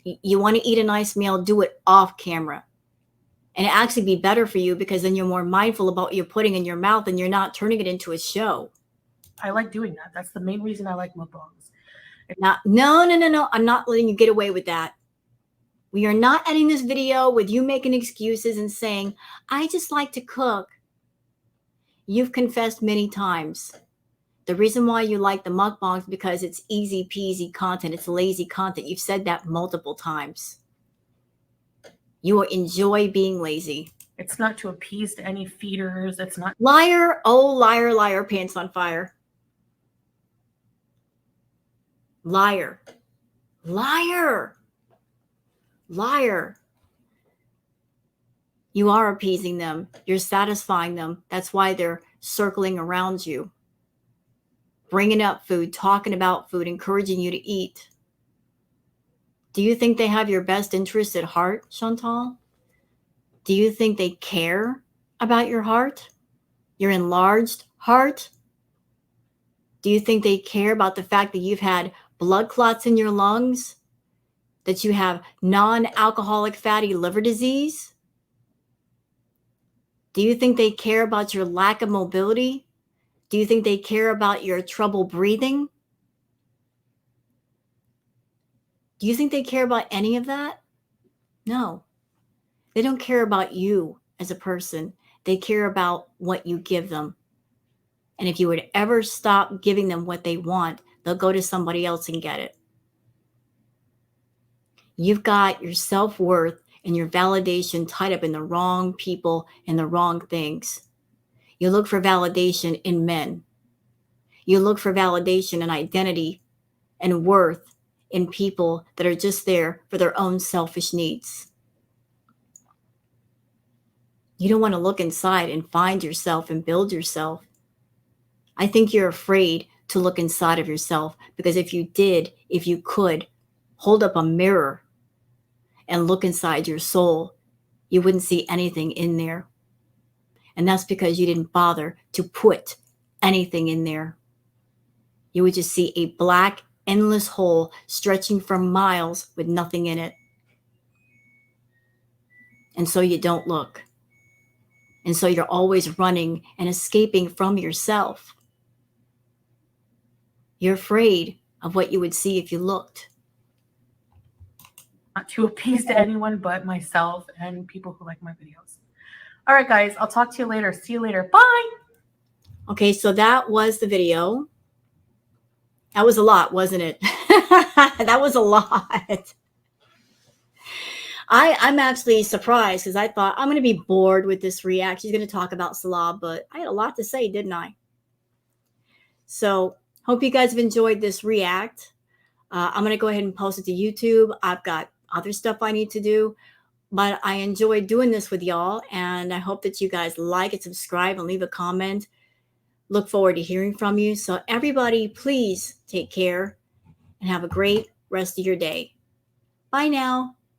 You want to eat a nice meal, do it off camera. And it actually be better for you because then you're more mindful about what you're putting in your mouth and you're not turning it into a show. I like doing that. That's the main reason I like mukbangs. No. I'm not letting you get away with that. We are not ending this video with you making excuses and saying, I just like to cook. You've confessed many times. The reason why you like the mukbangs is because it's easy peasy content. It's lazy content. You've said that multiple times. You will enjoy being lazy. It's not to appease any feeders. It's not. Liar. Oh, liar, liar, pants on fire. Liar. Liar. Liar. You are appeasing them. You're satisfying them. That's why they're circling around you, bringing up food, talking about food, encouraging you to eat. Do you think they have your best interest at heart, Chantal? Do you think they care about your heart, your enlarged heart? Do you think they care about the fact that you've had blood clots in your lungs, that you have non-alcoholic fatty liver disease? Do you think they care about your lack of mobility? Do you think they care about your trouble breathing? Do you think they care about any of that? No. They don't care about you as a person. They care about what you give them. And if you would ever stop giving them what they want, they'll go to somebody else and get it. You've got your self-worth and your validation tied up in the wrong people and the wrong things. You look for validation in men. You look for validation and identity and worth in people that are just there for their own selfish needs. You don't want to look inside and find yourself and build yourself. I think you're afraid to look inside of yourself, because if you did, if you could, hold up a mirror and look inside your soul, you wouldn't see anything in there. And that's because you didn't bother to put anything in there. You would just see a black, endless hole stretching for miles with nothing in it. And so you don't look. And so you're always running and escaping from yourself. You're afraid of what you would see if you looked. Not to appease to anyone but myself and people who like my videos. All right, guys, I'll talk to you later. See you later. Bye. Okay, so that was the video. That was a lot, wasn't it? That was a lot. I'm actually surprised, because I thought I'm going to be bored with this react. She's going to talk about Salah, but I had a lot to say, didn't I? So hope you guys have enjoyed this react. I'm going to go ahead and post it to YouTube. I've got other stuff I need to do, but I enjoyed doing this with y'all, and I hope that you guys like and subscribe and leave a comment. Look forward to hearing from you. So everybody, please take care and have a great rest of your day. Bye now.